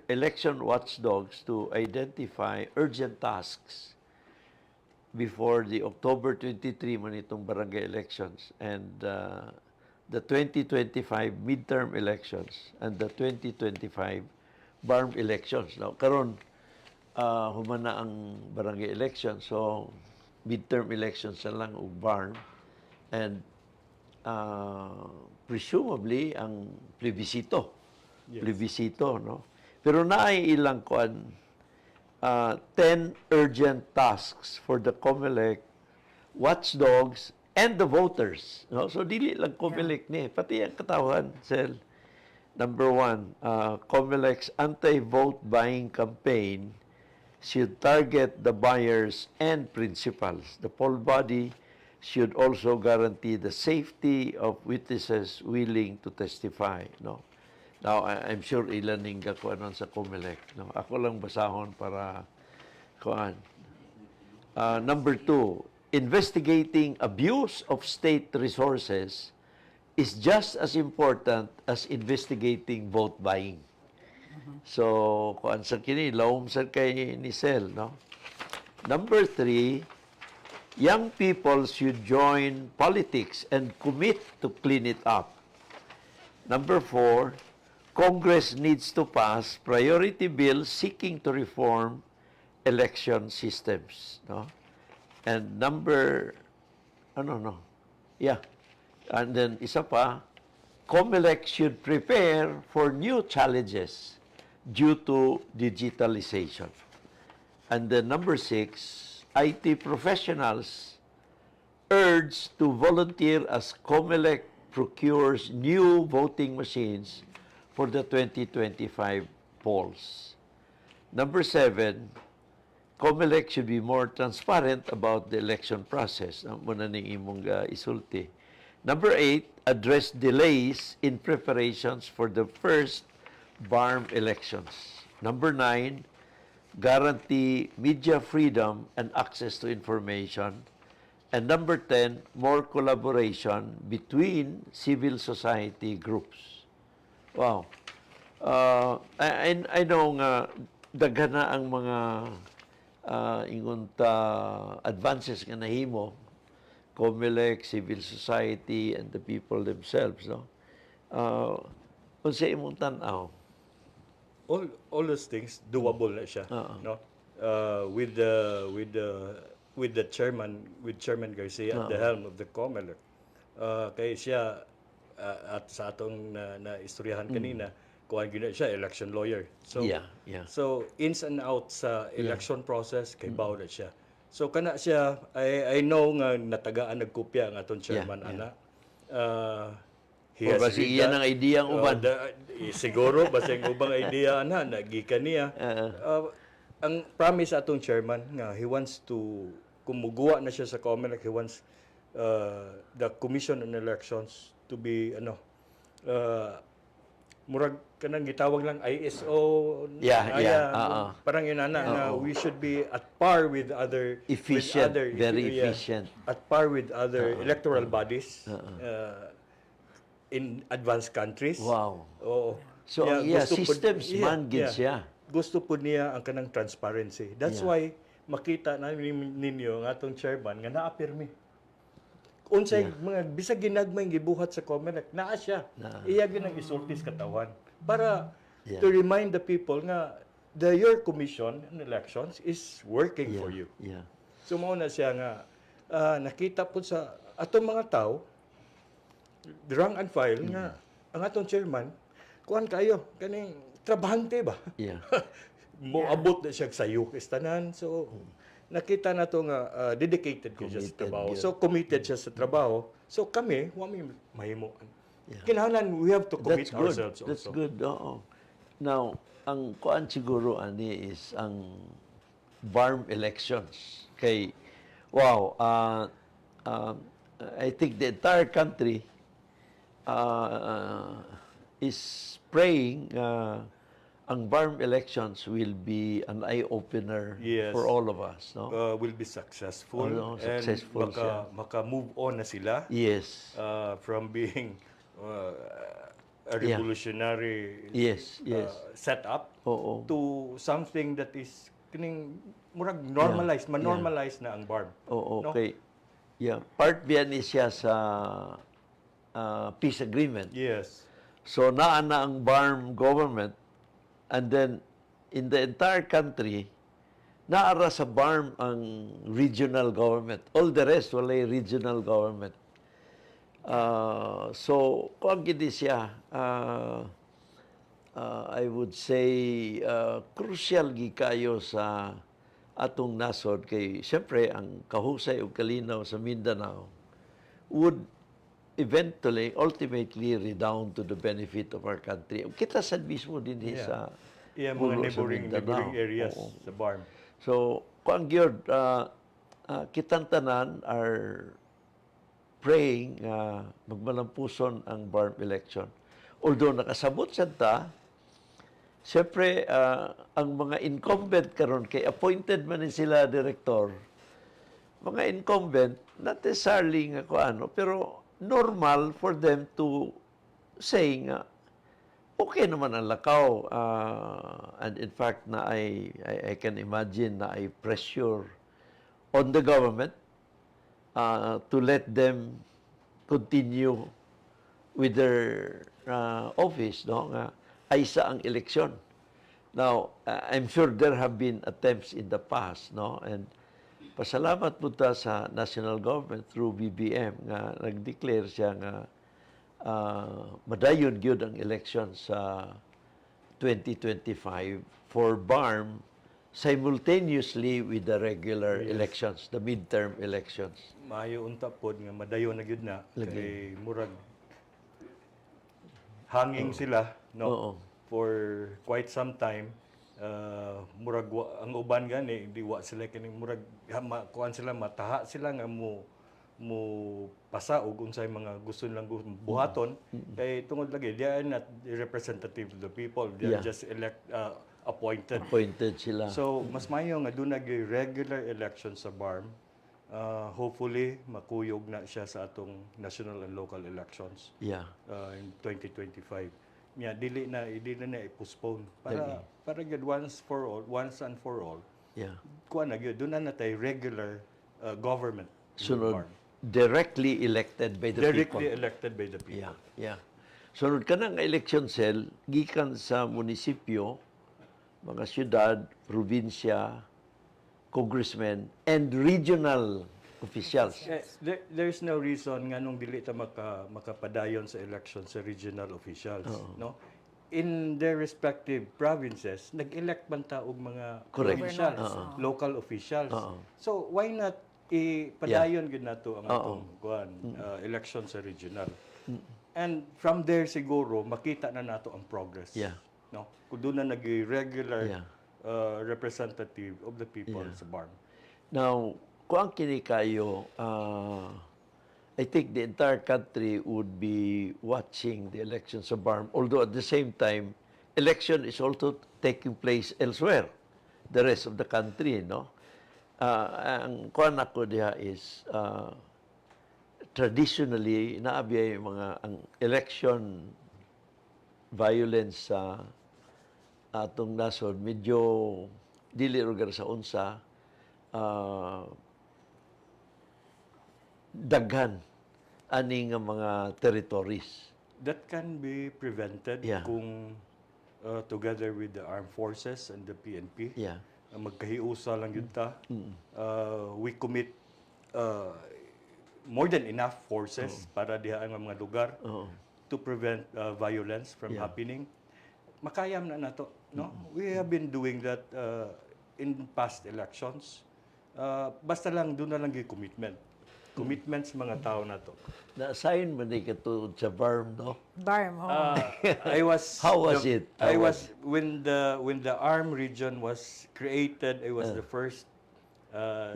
election watchdogs to identify urgent tasks before the October 23 manitong barangay elections and the 2025 midterm elections and the 2025 BARM elections. Now, karon humana ang barangay elections, so midterm elections na lang o BARM, and presumably ang plebisito. Plebisito, no? Pero naay ilang kuan 10 urgent tasks for the COMELEC watchdogs and the voters. No? So, dili lang COMELEC ni. Pati ang katawan, Sel. Number 1, COMELEC's anti-vote buying campaign should target the buyers and principals. The poll body should also guarantee the safety of witnesses willing to testify. No? Now, I'm sure ilan ning kakuanon sa COMELEC. No? Ako lang basahon para kuan. Number 2, investigating abuse of state resources is just as important as investigating vote buying. So, kuan sa kini, lawom sa kay ni Sel, no? Number 3, young people should join politics and commit to clean it up. Number 4, Congress needs to pass priority bills seeking to reform election systems, no? And number, and then isa pa, COMELEC should prepare for new challenges due to digitalization. And then number 6, IT professionals urged to volunteer as COMELEC procures new voting machines for the 2025 polls. Number 7, COMELEC should be more transparent about the election process. Muna ning imong isulti. Number 8, address delays in preparations for the first BARM elections. Number 9, guarantee media freedom and access to information. And number 10, more collaboration between civil society groups. Wow. I know nga daghan na ang mga ingunta advances nga nahimo, COMELEC, civil society, and the people themselves, no? Kung sa imong tanaw, All those things doable na siya, no? with the Chairman Garcia at the helm of the COMELEC. Kay siya at sa atong na istoryahan kanina, kuan gina siya election lawyer. So Yeah, yeah. so ins and outs sa election process kay bao na siya. So kana siya I know nga natagaan nagkopya ang atong chairman ana. He O has kasi read iyan that. ang idea ang uban. Siguro basta yung ubang idea ana nagikan niya. Ang promise atong chairman nga he wants to kumuguwa na siya sa COMELEC, he wants the Commission on Elections to be murag kanang gitawag lang ISO parang yun ana nga we should be at par with other Efficient, with other, very efficient. at par with other electoral bodies in advanced countries. Wow. Oo. So, gusto systems man gid siya. Gusto po niya ang kanang transparency. That's why makita na ninyo ang atong chairman nga naapirmi. Unsay mga bisag ginagmay gibuhat sa COMELEC, naa siya. Iya gyud ang isultis katawan para to remind the people nga your commission on elections is working for you. Yeah. So mao na siya nga nakita po sa atong mga tao the rank and file nga ang atong chairman kuan kayo kaning trabahante ba? Yeah. Moabot na siya sa yukis tanan. So nakita na to nga dedicated ko siya sa trabaho. So committed siya sa trabaho. So kami, wa mi mahimo. Kinahanglan we have to commit ourselves also. That's good. Oo. Now, ang kuan siguro ani is ang BARM elections. Kay wow, I think the entire country is praying ang BARM elections will be an eye-opener for all of us, no? Will be successful, successful and maka-move on na sila Yes. from being a revolutionary setup Oo. to something that is kining murag normalized, ma-normalize na ang BARM. Oo, No? okay. Yeah, part biyan ni siya sa peace agreement. Yes. So naa na ang BARM government, and then in the entire country naara sa BARM ang regional government. All the rest walay regional government. So kuan gid siya I would say crucial gi kayo sa atong nasod kay siyempre ang kahusay ug kalinaw sa Mindanao would ultimately redound to the benefit of our country. Kita sad mismo din sa mga pulo sa neighboring Mindanao. areas Oo. sa BARM. So, kuang gyud kitang tanan are praying magmalampuson ang BARM election. Although nakasabot sad ta, siyempre ang mga incumbent karon kay appointed man ni sila director, mga incumbent not necessarily nga kuano pero normal for them to say nga okay naman ang lakaw and in fact na I can imagine na I pressure on the government to let them continue with their office, no, nga aysa ang eleksyon. Now I'm sure there have been attempts in the past, no, and pasalamat po ta sa national government through BBM nga nag-declare siya nga madayon gyud ang election sa 2025 for BARM simultaneously with the regular elections, the midterm elections. Maayo unta pod nga madayon na gyud na kay murag hanging sila no for quite some time. Murag ang uban gani di wa sila kining murag kuan sila mataha sila nga mo pasa og unsay mga gusto nilang buhaton kay tungod lagi they are not representative of the people, they are just appointed sila. So mas maayo nga dunay regular election sa BARM. Hopefully makuyog na siya sa atong national and local elections in 2025. Dili na i-postpone para gud once and for all. Kuan na gyud doon na tay regular government. Sunod directly elected by the people. Directly elected by the people. Sunod ka ng election cell gikan sa munisipyo, mga syudad, probinsya, congressmen, and regional officials. There's no reason nga nung dili ta makapadayon sa election sa regional officials, no? In their respective provinces, nag-elect man ta og mga Correct. officials, local officials. So why not ipadayon gid nato ang atong election sa regional? And from there siguro makita na nato ang progress. Yeah. No? Kung doon na nag-regular representative of the people sa BARM. Now, kung ang kini kayo, I think the entire country would be watching the election sa BARM, although at the same time, election is also taking place elsewhere, the rest of the country, no? Ang kuan ako diha is, traditionally, naabiyay mga ang election violence sa atong nasod, medyo dili lugar sa unsa, daghan ani nga mga territories. That can be prevented kung together with the armed forces and the PNP, magkahiusa lang yun ta. We commit more than enough forces para diha ang mga lugar to prevent violence from happening. Makayam na nato, no? We have been doing that in past elections. Basta lang doon na lang yung commitment sa mga tao na to. Na-assign man ni katulad sa BARM, no? BARM, I was How was it? I was when the ARM region was created. I was the first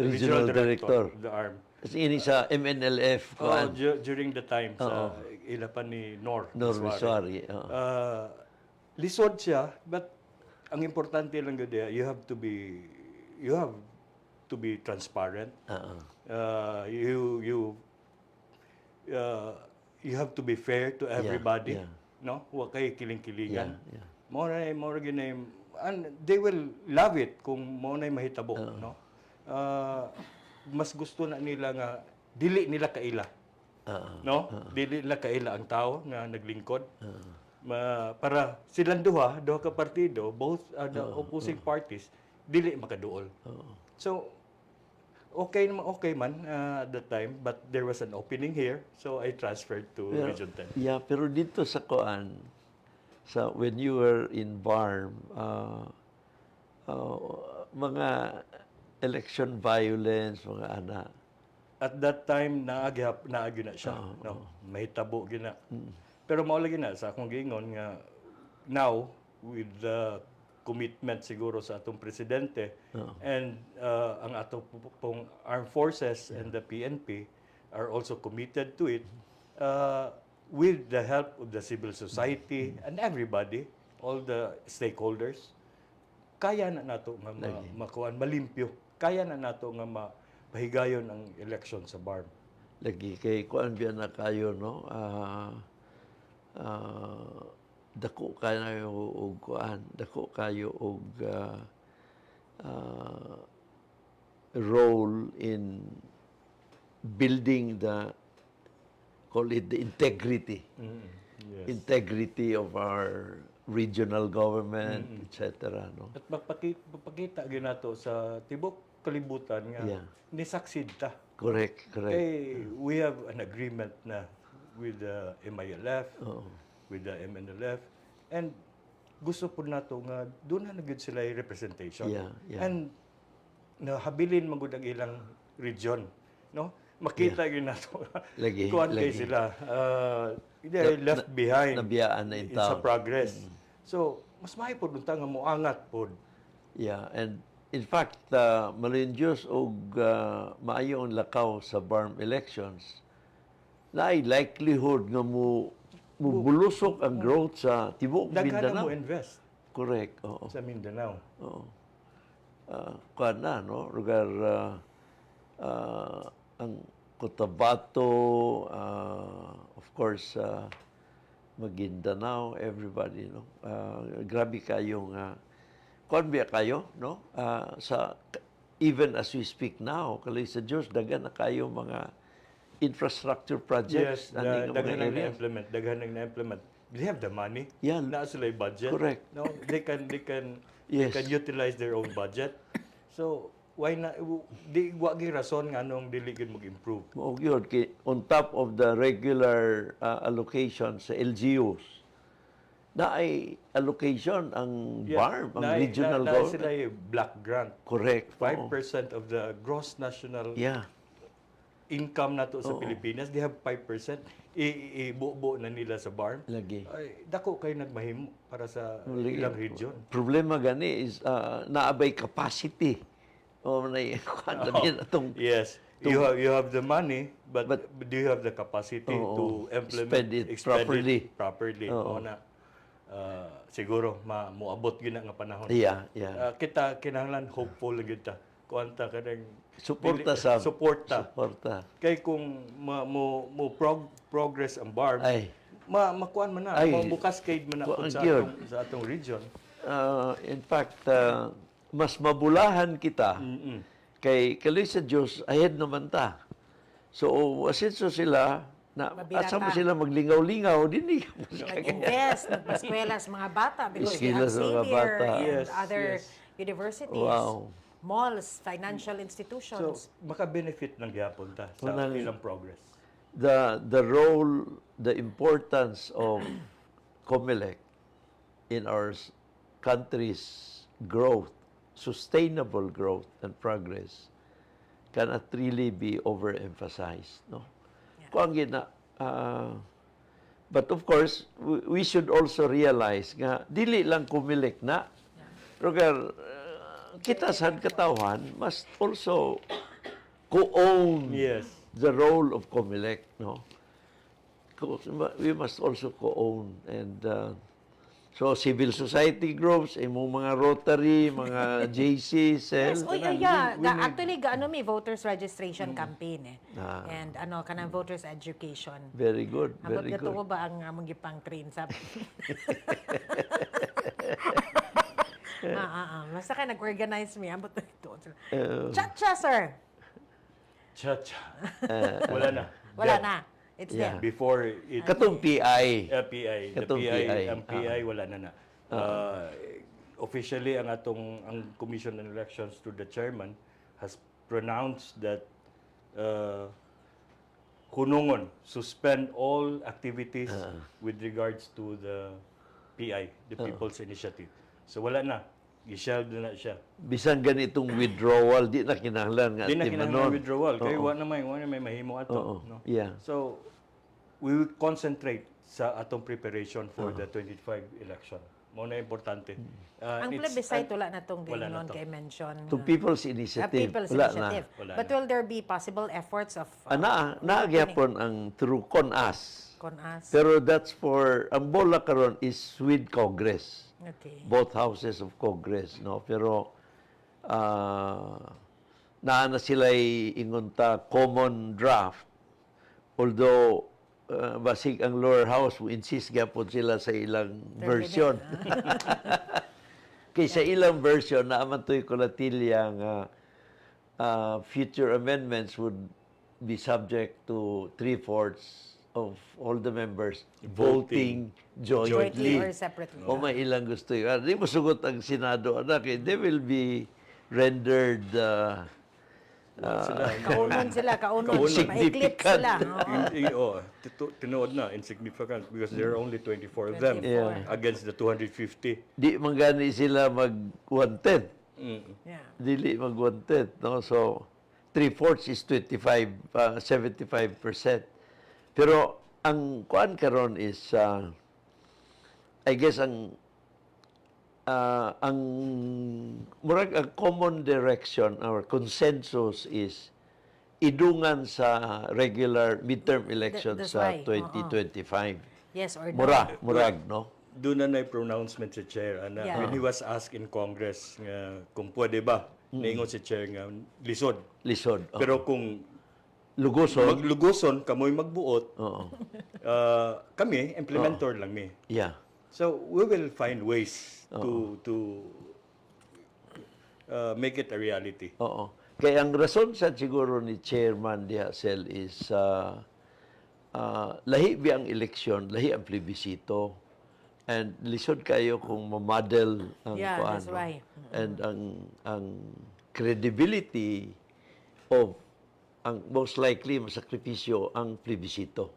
regional director of the ARM. Kasi ini sa MNLF During the time sa ilapan ni Nor Viswari. Lisod siya, but ang importante lang gud you have to be transparent. You have to be fair to everybody. No? Wa kay kiling-kilingan. More ginay and they will love it kung mo nay mahitabo, no? Mas gusto na nila nga dili nila kaila. No? Dili nila kaila ang tao nga naglingkod. Para silang duha ka partido, both the opposing parties, dili makaduol. So, okay man at that time, but there was an opening here, so I transferred to Region 10. Yeah, pero dito sa Koan, when you were in BARM, mga election violence, mga ana. At that time, naagi na siya. No? Mahitabo gina. Pero maulagi na sa akong giingon nga now, with the commitment siguro sa atong presidente and ang atong pong armed forces and the PNP are also committed to it with the help of the civil society and everybody, all the stakeholders. Kaya na nato nga makuan malimpyo. Kaya na nato nga mapahigayon ang election sa BARM. Lagi kay kuan biya na kayo, no? Dako kayo og kuan, dako kayo og role in building the integrity. Integrity of our regional government, etc. No? At magpakita ginato sa tibok kalibutan nga nisaksid ta. Correct. We have an agreement na with the MILF, with the MNLF, and gusto po nato nga doon na nagud sila yung representation. And nahabilin magud ang ilang region, no? Makita gyud nato kuan kay sila they're left behind in sa progress. So mas maayo pod unta nga moangat pod. And in fact, malindyos og maayo ang lakaw sa BARM elections. Naay likelihood nga bulusok ang growth sa tibuok Mindanao. Daghan na mo invest. Correct. Sa Mindanao. Kuan na, no? Lugar ang Cotabato, of course, Maguindanao, everybody, no? Grabe kayong kuan biya kayo, no? Even as we speak now, kalay sa Diyos, dagan na kayo mga infrastructure projects. Yes, daghan na implement. They have the money. Na sila budget. Correct. No, they can utilize their own budget. So why na di wa gi rason nga nung dili gid mag-improve. Mao gyud kay on top of the regular allocation sa LGUs, na ay allocation ang BARM, ang regional na government. sila yung black grant. Correct. 5% of the gross national Yeah. income nato sa Pilipinas, they have 5%. Ibubo na nila sa BARM. Lagi. Ay, dako kay nagmahimo para sa ilang region. Problema gani is naabay capacity. O na din atong Yes. You have the money, but do you have the capacity to implement Spend it properly? O na siguro moabot gyud na nga panahon. Yeah. Kita kinahanglan hopeful gyud ta. Kuanta kanang Suporta. Kay kung mo progress ang BARM, Ay. makuan man na, Ay. mabukas kaid man na Kuan sa gyud. atong region. In fact, mas mabulahan kita kay kali sa Diyos, ahead naman ta. So, asinso sila, na Mabirata. asa mo sila maglingaw-lingaw, dini. Mag-invest, magpaskwela sa mga bata because we Eskwela have sa mga Xavier bata. and Yes, other yes. universities, Wow. malls, financial So, institutions. maka-benefit ng gyapon ta sa Unang- ilang progress. The role, the importance of COMELEC in our country's growth, sustainable growth and progress cannot really be overemphasized, no? Kuang gina, but of course, we should also realize nga dili lang COMELEC na. Pero kita sa katawhan must also co-own Yes. the role of COMELEC, no? We must also co-own and so civil society groups, imong mga Rotary, mga JC, Yes, CEL. oy, actually, gaano may voters registration campaign And kanang voters education. Very good, Abot very na good. ko ba ang among gipang train sa... Basta ka nag-organize me. Abot na ito. Cha-cha, sir. Cha-cha. Wala na. Wala na. It's Yeah. there. Before it Katong PI. PI, Katong PI. ang PI wala na. Officially ang Commission on Elections to the chairman has pronounced that hunungon suspend all activities with regards to the PI, the People's Initiative. So wala na. I-shelve na siya. Bisan ganitong withdrawal, di na kinahanglan nga Di na kinahanglan timanon. withdrawal. Kaya wala may mahimo ato. No? Yeah. So, we will concentrate sa atong preparation for the 25 election. Muna importante. Ang plebiscite wala na itong wala na gano'n to. kay mention. To People's Initiative. People's wala Initiative. Wala But na. will there be possible efforts of... Naagyapon ang through CONAS. CONAS? Pero that's for, ang bola karon is with Congress. Okay. Both houses of Congress, no? Pero naa na sila'y ingunta common draft. Although basig ang lower house mo insist gyapon sila sa ilang version. Kay sa ilang version naaman to'y kulatilya nga future amendments would be subject to 3/4 of all the members voting jointly. Jointly or separately. O may ilang gusto yun. Di mo sugot ang Senado, anak, they will be rendered Kaunon sila, kaunon. Significant. Maiklit sila. Tinuod na, insignificant because there are only 24 of them 24. Yeah. against the 250. di manggani sila mag-110. Yeah. Dili mag-110. No? So, 3/4 is 75%. Pero, ang kuan karon is, I guess, ang murag ang common direction or consensus is idungan sa regular midterm elections That's sa why, 2025. Yes or no? Murag, no? Doon na pronouncement si Chair. Yeah. When he was asked in Congress nga kung pwede ba, naingon si Chair nga lisod. Lisod. Pero kung Lugoson. maglugoson, kamoy magbuot, Oo. kami, implementor lang mi. Yeah. So, we will find ways to make it a reality. Oo. Kaya ang rason sa siguro ni Chairman Diasel is lahi biyang eleksyon, lahi ang plebisito. And lisod kayo kung ma-model ang Yeah, kuan, that's no? why. And ang credibility of ang most likely masakripisyo ang plebisito.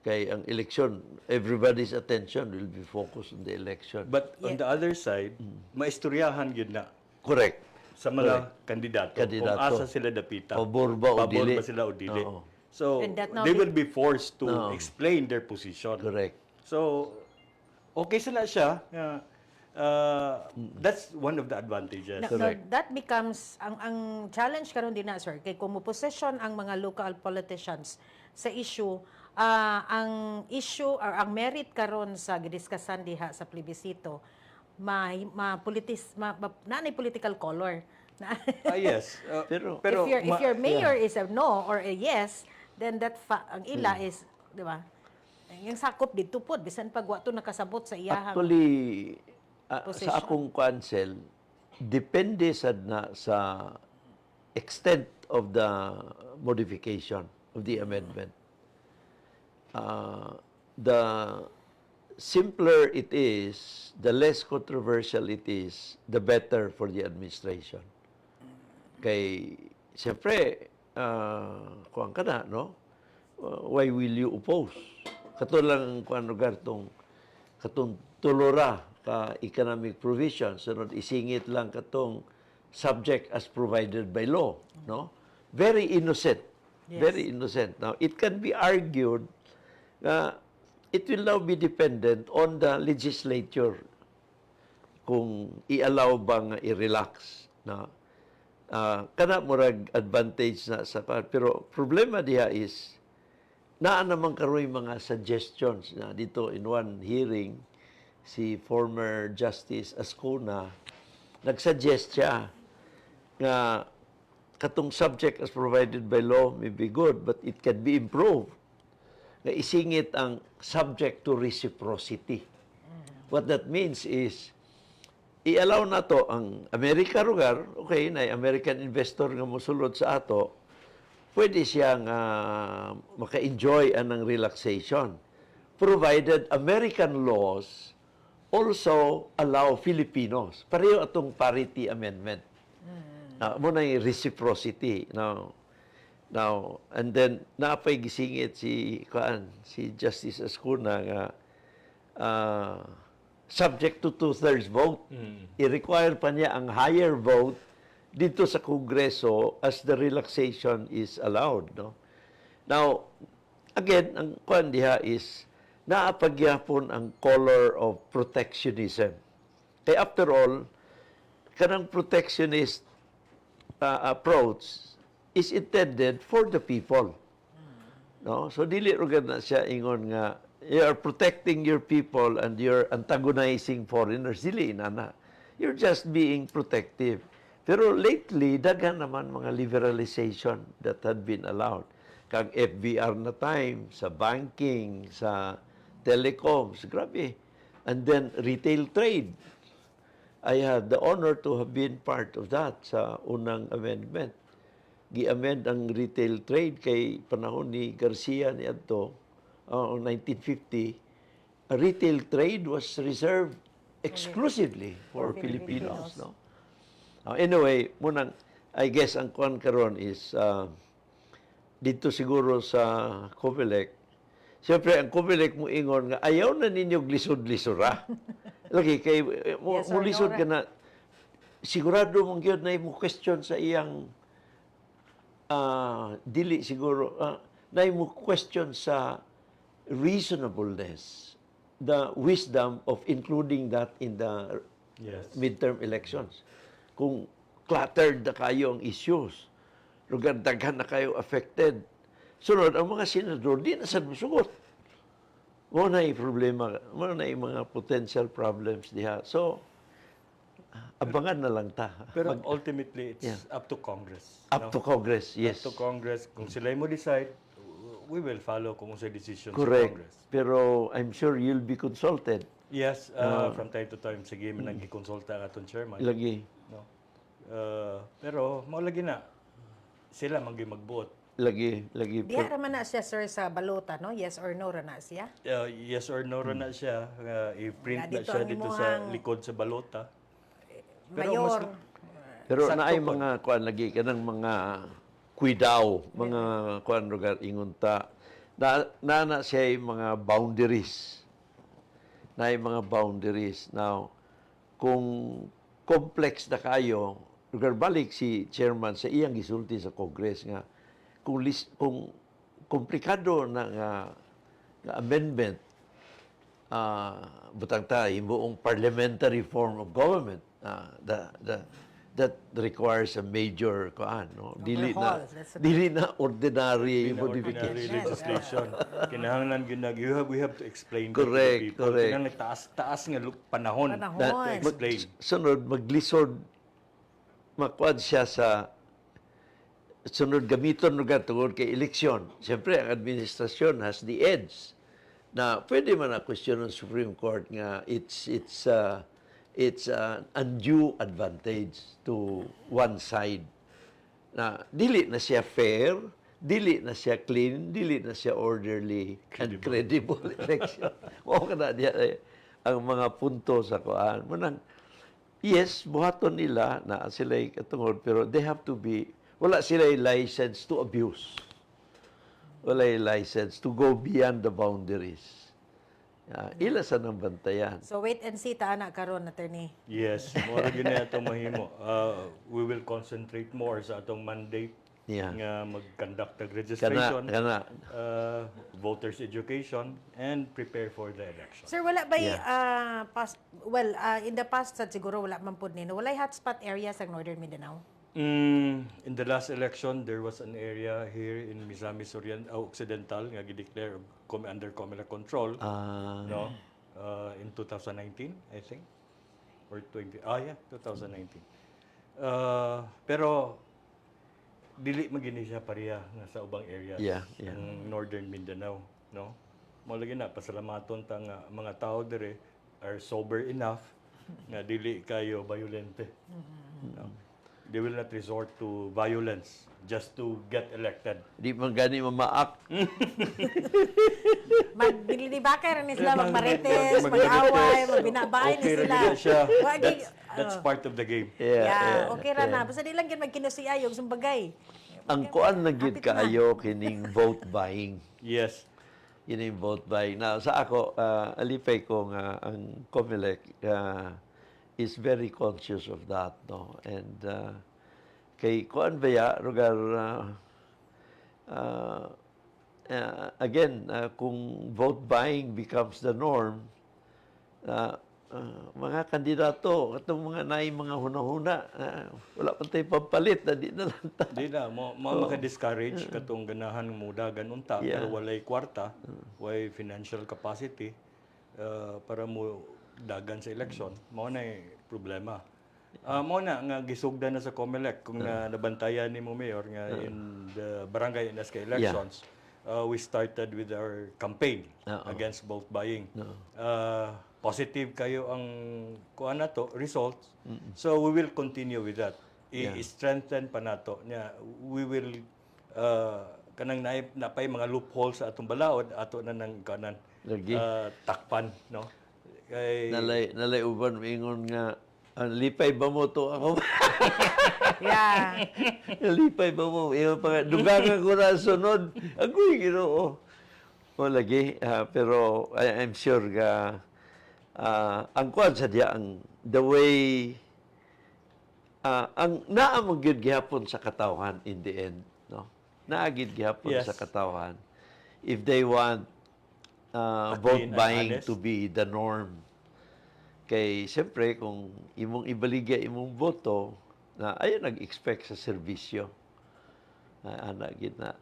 Kay ang election, everybody's attention will be focused on the election. But on the other side, maistoryahan yun na Correct. sa mga kandidato. Kung Kandidato. asa sila dapita. Pabor ba o Pabor dili? ba sila o dili. Oo. So, And that now they will be forced to Oo. explain their position. Correct. So, okay sila siya. That's one of the advantages. Now, that becomes ang challenge karon din na, sir, kay kung mo-position ang mga local politicians sa issue, ang issue or ang merit karon sa gidiskussan diha sa plebisito nanay political color. Yes. Pero if your mayor is a no or a yes, then ang ila is, di ba? Yung sakop dito po, bisan pag wato nakasabot sa iyahang actually, position. sa akong counsel, depende sa extent of the modification of the amendment. The simpler it is, the less controversial it is, the better for the administration. Kay, siyempre, kuwan ka na, no? Why will you oppose? Katulang kuwan lugar katong tulura ka economic provision, sunod isingit lang katong subject as provided by law, no? Very innocent. Yes. Very innocent. Now, it can be argued na it will now be dependent on the legislature kung i-allow bang i-relax na kana murag advantage na sa pero problema diha is naa naman karoy mga suggestions na dito in one hearing si former Justice Ascona nagsuggest siya nga katong subject as provided by law may be good but it can be improved na isingit ang subject to reciprocity. What that means is, i-allow na to ang Amerika lugar, okay, na American investor nga musulod sa ato, pwede siyang maka-enjoy anang relaxation. Provided American laws also allow Filipinos. Pareho atong parity amendment. Muna yung reciprocity. Now, and then napay gisingit si Justice Ascuna nga subject to 2/3 vote. I-require pa niya ang higher vote dito sa Kongreso as the relaxation is allowed, no? Now, again, ang kuan diha is naapagyapon ang color of protectionism. Kay after all, kanang protectionist approach is intended for the people. No? So, dili rugan na siya ingon nga, you are protecting your people and you're antagonizing foreigners. Dili, inana. You're just being protective. Pero lately, daghan naman mga liberalization that had been allowed. Kag FBR na time, sa banking, sa telecoms, grabe. And then, retail trade. I had the honor to have been part of that sa unang amendment. Gi-amend ang retail trade kay panahon ni Garcia ni adto 1950. Retail trade was reserved exclusively for Filipinos, no? Anyway, munang I guess ang kuan karon is dito siguro sa COMELEC. Siyempre ang COMELEC mo ingon nga ayaw na ninyo lisod-lisura. Lagi kay mo lisod ka na sigurado mong gyud na mo question sa iyang dili siguro na mo question sa reasonableness, the wisdom of including that in the midterm elections. Kung cluttered na kayo ang issues, lugar daghan na kayo affected, sunod ang mga senador di na sad mosugot. Mo na problema, mo na mga potential problems diha. So abangan na lang ta. Pero ultimately, it's up to Congress. Up to Congress, yes. Up to Congress. Kung sila mo decide, we will follow kung sa decision Correct. sa Congress. Pero I'm sure you'll be consulted. Yes, from time to time, sige, nag-consulta ka itong chairman. Lagi. No? Pero, maulagi na. Sila mag-vote. Lagi. Diha naman na siya, sir, sa balota, no? Yes or no ra na siya? Yes or no na siya. I-print na Dito siya ang dito imuhang sa likod sa balota. Mayor, Pero Sakto naay po. mga kuan lagi kanang mga kuidaw, mga kuan lugar ingunta. Na siya mga boundaries. Naay mga boundaries. Now, kung complex na kayo, lugar balik si chairman sa iyang gisulti sa Congress nga kung komplikado na nga amendment butang ta himuong parliamentary form of government that requires a major Overhaul. That's a dili na ordinary In ordinary modification. legislation. Kinahanglan we have to explain that to the Correct, people. correct. Kinahanglan taas nga panahon. Panahon. To explain. Sunod maglisod makuad siya sa sunod gamiton lugar tungod kay eleksyon. Siyempre ang administrasyon has the edge na pwede man na question ng Supreme Court nga it's an undue advantage to one side na dili na siya fair, dili na siya clean, dili na siya orderly and credible election. Mao kana diya ang mga punto sa kuan. Manang yes, buhaton nila na sila katungod pero they have to be wala sila license to abuse. Wala license to go beyond the boundaries. Ila sa nang bantayan. So wait and see ta ana karon, attorney. Yes, mura gyud na atong mahimo. We will concentrate more sa atong mandate Yeah. nga mag-conduct ng registration, Kana. voters education, and prepare for the election. Sir, wala ba Yeah. in the past sad siguro wala man pud nino. Walay hotspot areas ang Northern Mindanao. In the last election, there was an area here in Misamis Occidental nga gideclare under COMELEC control, no? In 2019, I think, or 2019. Pero dili magini siya pareha nga sa ubang areas ng Northern Mindanao, no? Mao lagi na pasalamaton ta nga mga tao dire are sober enough nga dili kayo violente. No? They will not resort to violence just to get elected. Di man gani mamaak. Magbili-bakay rin sila, magmarites, mag-away, magbinabahay Okay ni sila. ra gyud siya. Wagi, That's part of the game. yeah, okay ra na. Basta di lang gyud magkinusiyayog sumbagay. Ang kuan na gid kaayo kining vote buying. Yes. Yun yung vote buying. Now, sa ako, alipay ko nga ang COMELEC is very conscious of that, no? And kay kuan baya lugar again, kung vote buying becomes the norm, mga kandidato, katong mga naay mga huna-huna, wala pa tayo pampalit, di na lang ta. Di na, mo maka-discourage katong ganahan mo dagan unta, Yeah. pero walay kwarta, way financial capacity para mo dagan sa election, mao na problema. Mao na nga gisugdan na sa COMELEC kung nabantayan ni mo mayor nga in the barangay and SK elections. We started with our campaign against vote buying. Positive kayo ang kuan nato results. So we will continue with that. I-strengthen pa nato nya we will kanang napay mga loopholes sa atong balaod ato na nang kanan Lagi. takpan, no? Kay Nalay uban mingon nga lipay ba mo to ako? Yeah. Lipay ba mo? Dugangan ko na sunod. Agoy Ginoo. O lagi pero I'm sure nga ang kuan sa diya ang the way ang naamong gyud gihapon sa katawhan in the end, no? Naagid gihapon Yes. sa katawhan if they want vote Clean and buying honest. to be the norm. Kay siyempre kung imong ibaligya imong boto na ayo nag-expect sa serbisyo. Ana gid na.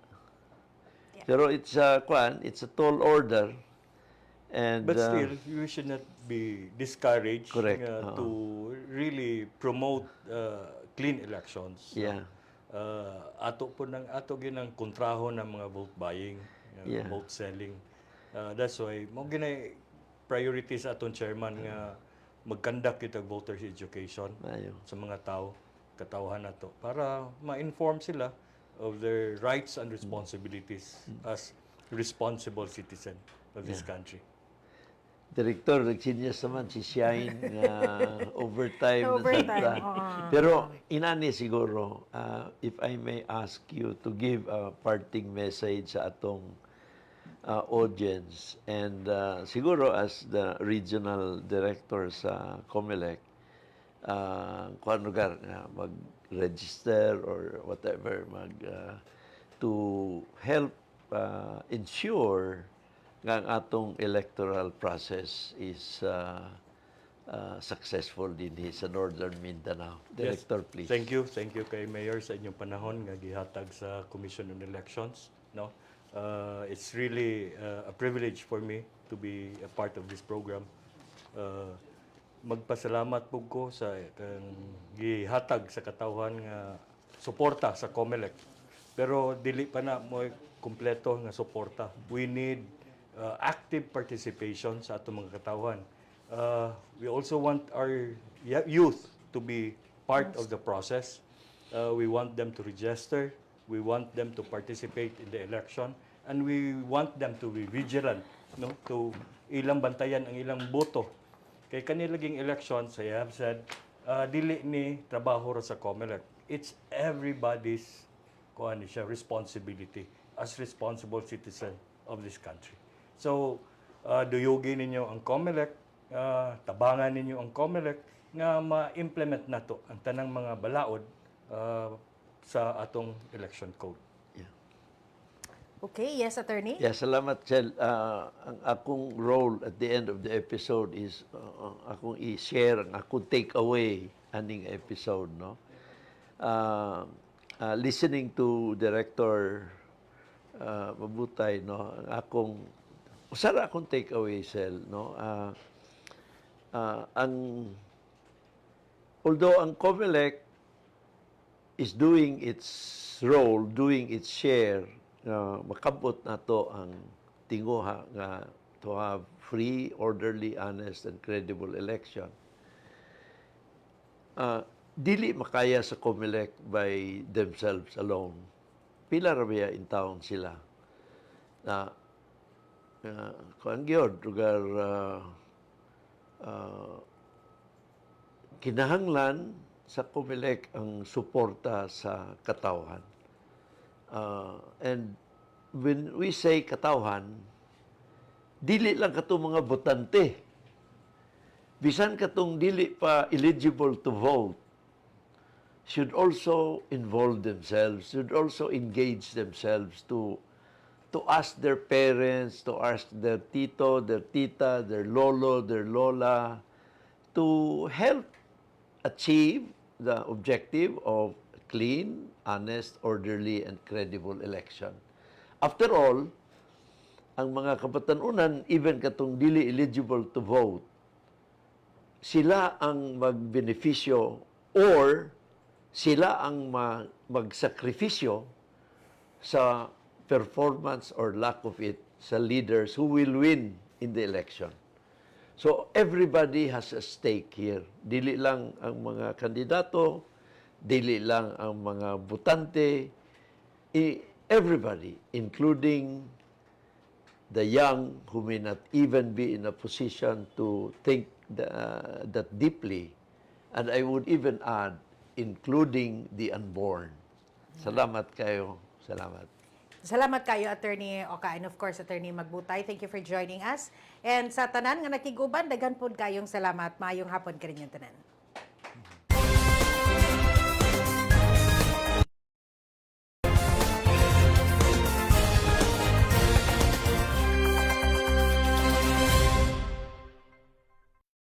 Pero it's a tall order. And But still, you should not be discouraged Correct. to really promote clean elections. Yeah. Ato ginang kontrahon ng mga vote buying, Yeah. vote selling. That's why mo ginay priority sa aton chairman nga mag-conduct kita voters education Ayo. sa mga tao, katawhan nato para ma-inform sila of their rights and responsibilities as responsible citizen of this country. Direktor, nagsinyas naman si Shine nga overtime na Overtime, santa. oo. Pero inani siguro, if I may ask you to give a parting message sa atong audience. And siguro as the regional director sa COMELEC, kung ano lugar mag-register or whatever, to help ensure nga ang atong electoral process is successful din sa Northern Mindanao. Director, please. Thank you kay Mayor sa inyong panahon nga gihatag sa Commission on Elections. No, it's really a privilege for me to be a part of this program. Magpasalamat po ko sa kang gihatag sa katawhan nga suporta sa COMELEC. Pero dili pa na mo kumpleto nga suporta. We need active participation sa atong mga katawhan. We also want our youth to be part of the process. We want them to register. We want them to participate in the election. And we want them to be vigilant, no, to ilang bantayan ang ilang boto. Kay kanilaging elections, I have said, dili ni trabaho ra sa COMELEC. It's everybody's responsibility as responsible citizen of this country. So, duyugin ninyo ang COMELEC, tabangan ninyo ang COMELEC nga ma-implement nato ang tanang mga balaod sa atong election code. Okay, yes, Attorney? Yeah, salamat, Chel. Ang akong role at the end of the episode is akong i-share, ang akong take-away aning episode, no? Listening to Director Magbutay, no? Usara akong take-away, Chel, no? Although ang COMELEC is doing its role, doing its share, makabot na to ang tinguha nga to have free, orderly, honest, and credible election. Dili makaya sa COMELEC by themselves alone. Pila rabiya in town sila. Kuan gyud lugar kinahanglan sa COMELEC ang suporta sa katawhan. And when we say katawhan, dili lang katong mga botante. Bisan katong dili pa eligible to vote, should also involve themselves, should also engage themselves to ask their parents, to ask their tito, their tita, their lolo, their lola, to help achieve the objective of clean, honest, orderly, and credible election. After all, ang mga kabatanunan, even katong dili eligible to vote, sila ang magbenepisyo or sila ang magsakripisyo sa performance or lack of it sa leaders who will win in the election. So everybody has a stake here. Dili lang ang mga kandidato, dili lang ang mga botante, everybody, including the young who may not even be in a position to think that deeply. And I would even add, including the unborn. Salamat kayo. Salamat. Salamat kayo, Attorney Oka, and of course, Attorney Magbutay. Thank you for joining us. And sa tanan nga nakiguban, daghan pod kayong salamat. Maayong hapon ka rin yung tanan.